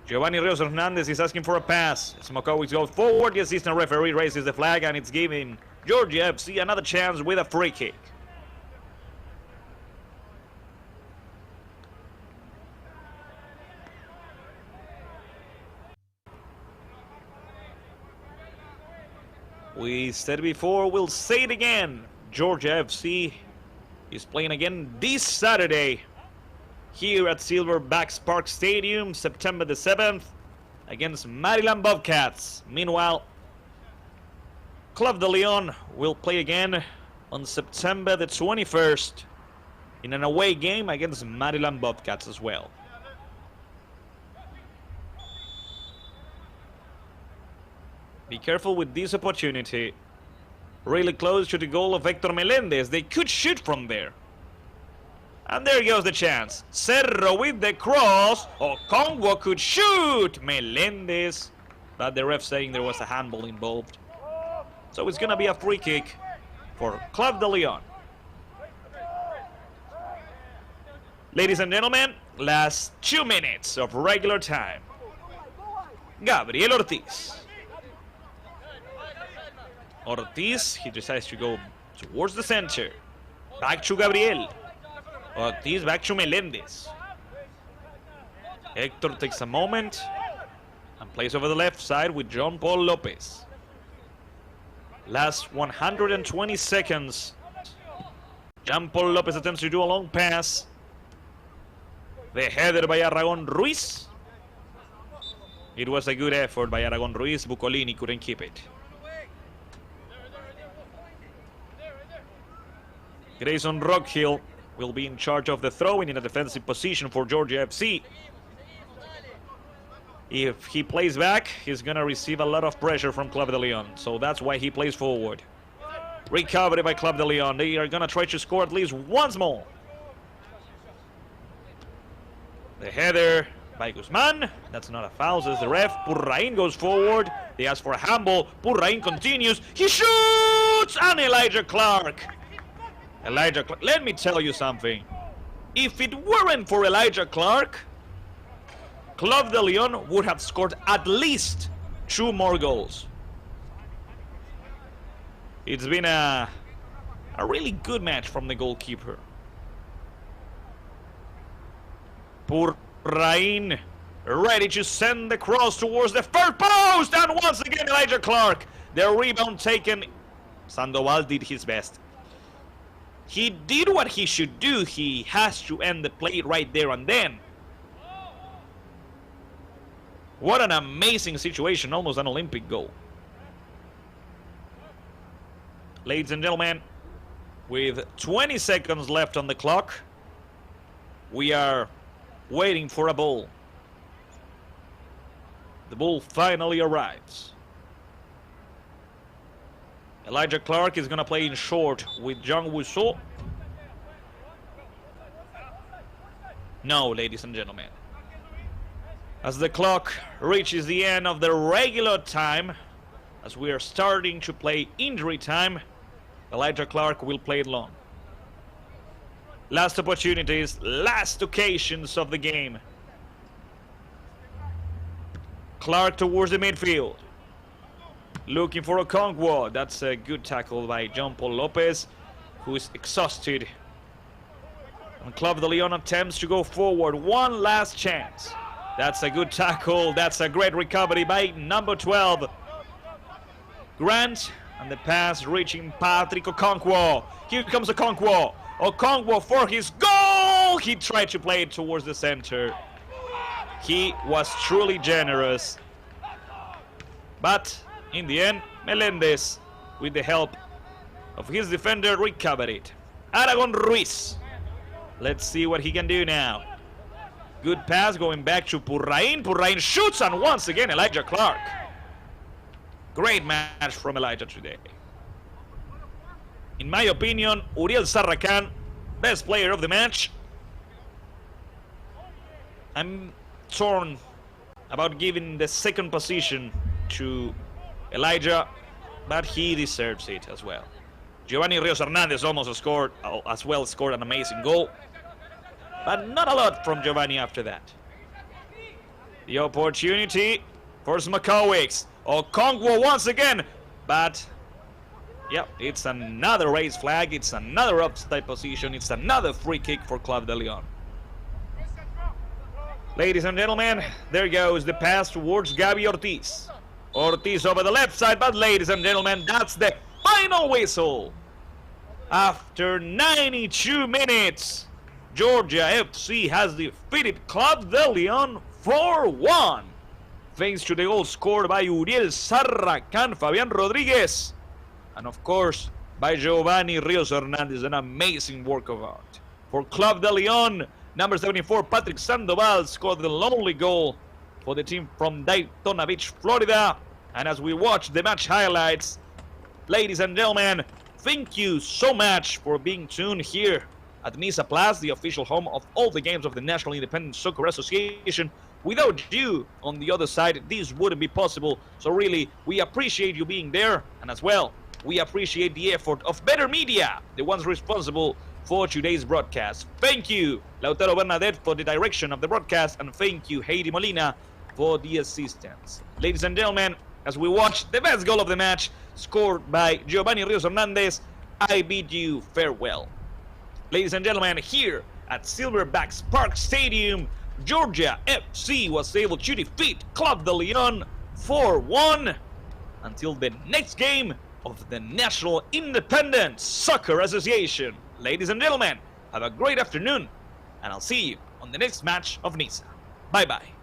Giovanni Rios Hernandez is asking for a pass. Smokowics goes forward. The assistant referee raises the flag, and it's given Georgia FC another chance with a free kick. We said before, we'll say it again. Georgia FC is playing again this Saturday here at Silverbacks Park Stadium, September the 7th, against Maryland Bobcats. Meanwhile, Club de Lyon will play again on September the 21st in an away game against Maryland Bobcats as well. Be careful with this opportunity. Really close to the goal of Hector Melendez. They could shoot from there. And there goes the chance. Cerro with the cross. Okongwo could shoot. Melendez. But the ref saying there was a handball involved. So it's going to be a free kick for Club de Lyon. Ladies and gentlemen, last 2 minutes of regular time. Gabriel Ortiz. Ortiz, he decides to go towards the center. Back to Gabriel. Ortiz back to Melendez. Hector takes a moment and plays over the left side with John Paul Lopez. Last 120 seconds. John Paul Lopez attempts to do a long pass. The header by Aragon Ruiz. It was a good effort by Aragon Ruiz. Bucolini couldn't keep it. Grayson Rockhill will be in charge of the throwing in a defensive position for Georgia FC. If he plays back, he's going to receive a lot of pressure from Club de Lyon. So that's why he plays forward. Recovery by Club de Lyon. They are going to try to score at least once more. The header by Guzman. That's not a foul, says the ref. Purrain goes forward. They ask for a handball. Purrain continues. He shoots! And Elijah Clark. Let me tell you something. If it weren't for Elijah Clark, Club de Lyon would have scored at least 2 more goals. It's been a really good match from the goalkeeper. Purrain ready to send the cross towards the first post, and once again Elijah Clark. The rebound taken. Sandoval did his best. He did what he should do. He has to end the play right there and then. What an amazing situation, almost an Olympic goal. Ladies and gentlemen, with 20 seconds left on the clock, we are waiting for a ball. The ball finally arrives. Elijah Clark is going to play in short with Jean Rousseau. No, ladies and gentlemen. As the clock reaches the end of the regular time, as we are starting to play injury time, Elijah Clark will play it long. Last opportunities, last occasions of the game. Clark towards the midfield. Looking for Okongwo. That's a good tackle by John Paul Lopez, who is exhausted. And Club de Lyon attempts to go forward. One last chance. That's a good tackle. That's a great recovery by number 12. Grant, and the pass reaching Patrick Okongwo. Here comes Okongwo. Okongwo for his goal. He tried to play it towards the center. He was truly generous. But in the end, Melendez, with the help of his defender, recovered it. Aragon Ruiz. Let's see what he can do now. Good pass going back to Purrain. Purrain shoots, and once again Elijah Clark. Great match from Elijah today. In my opinion, Uriel Sarracan, best player of the match. I'm torn about giving the second position to Elijah, but he deserves it as well. Giovanni Rios Hernandez almost scored an amazing goal, but not a lot from Giovanni after that. The opportunity for Smakowicz. Okongwo once again, but Yep, it's another race flag, it's another offside position, it's another free kick for Club de Lyon. Ladies and gentlemen, there goes the pass towards Gabi Ortiz. Ortiz over the left side, but ladies and gentlemen, that's the final whistle. After 92 minutes, Georgia FC has defeated Club de Lyon 4-1. Thanks to the goal scored by Uriel Sarracan, Fabián Rodríguez, and of course by Giovanni Rios Hernandez, an amazing work of art. For Club de Lyon, number 74, Patrick Sandoval, scored the lonely goal for the team from Daytona Beach, Florida. And as we watch the match highlights, ladies and gentlemen, thank you so much for being tuned here at Misa Plus, the official home of all the games of the National Independent Soccer Association. Without you on the other side, this wouldn't be possible. So really, we appreciate you being there. And as well, we appreciate the effort of Better Media, the ones responsible for today's broadcast. Thank you, Lautaro Bernadette, for the direction of the broadcast. And thank you, Heidi Molina, for the assistance. Ladies and gentlemen, as we watch the best goal of the match, scored by Giovanni Rios Hernandez, I bid you farewell. Ladies and gentlemen, here at Silverbacks Park Stadium, Georgia FC was able to defeat Club de Lyon 4-1 until the next game of the National Independent Soccer Association. Ladies and gentlemen, have a great afternoon, and I'll see you on the next match of NISA. Bye-bye.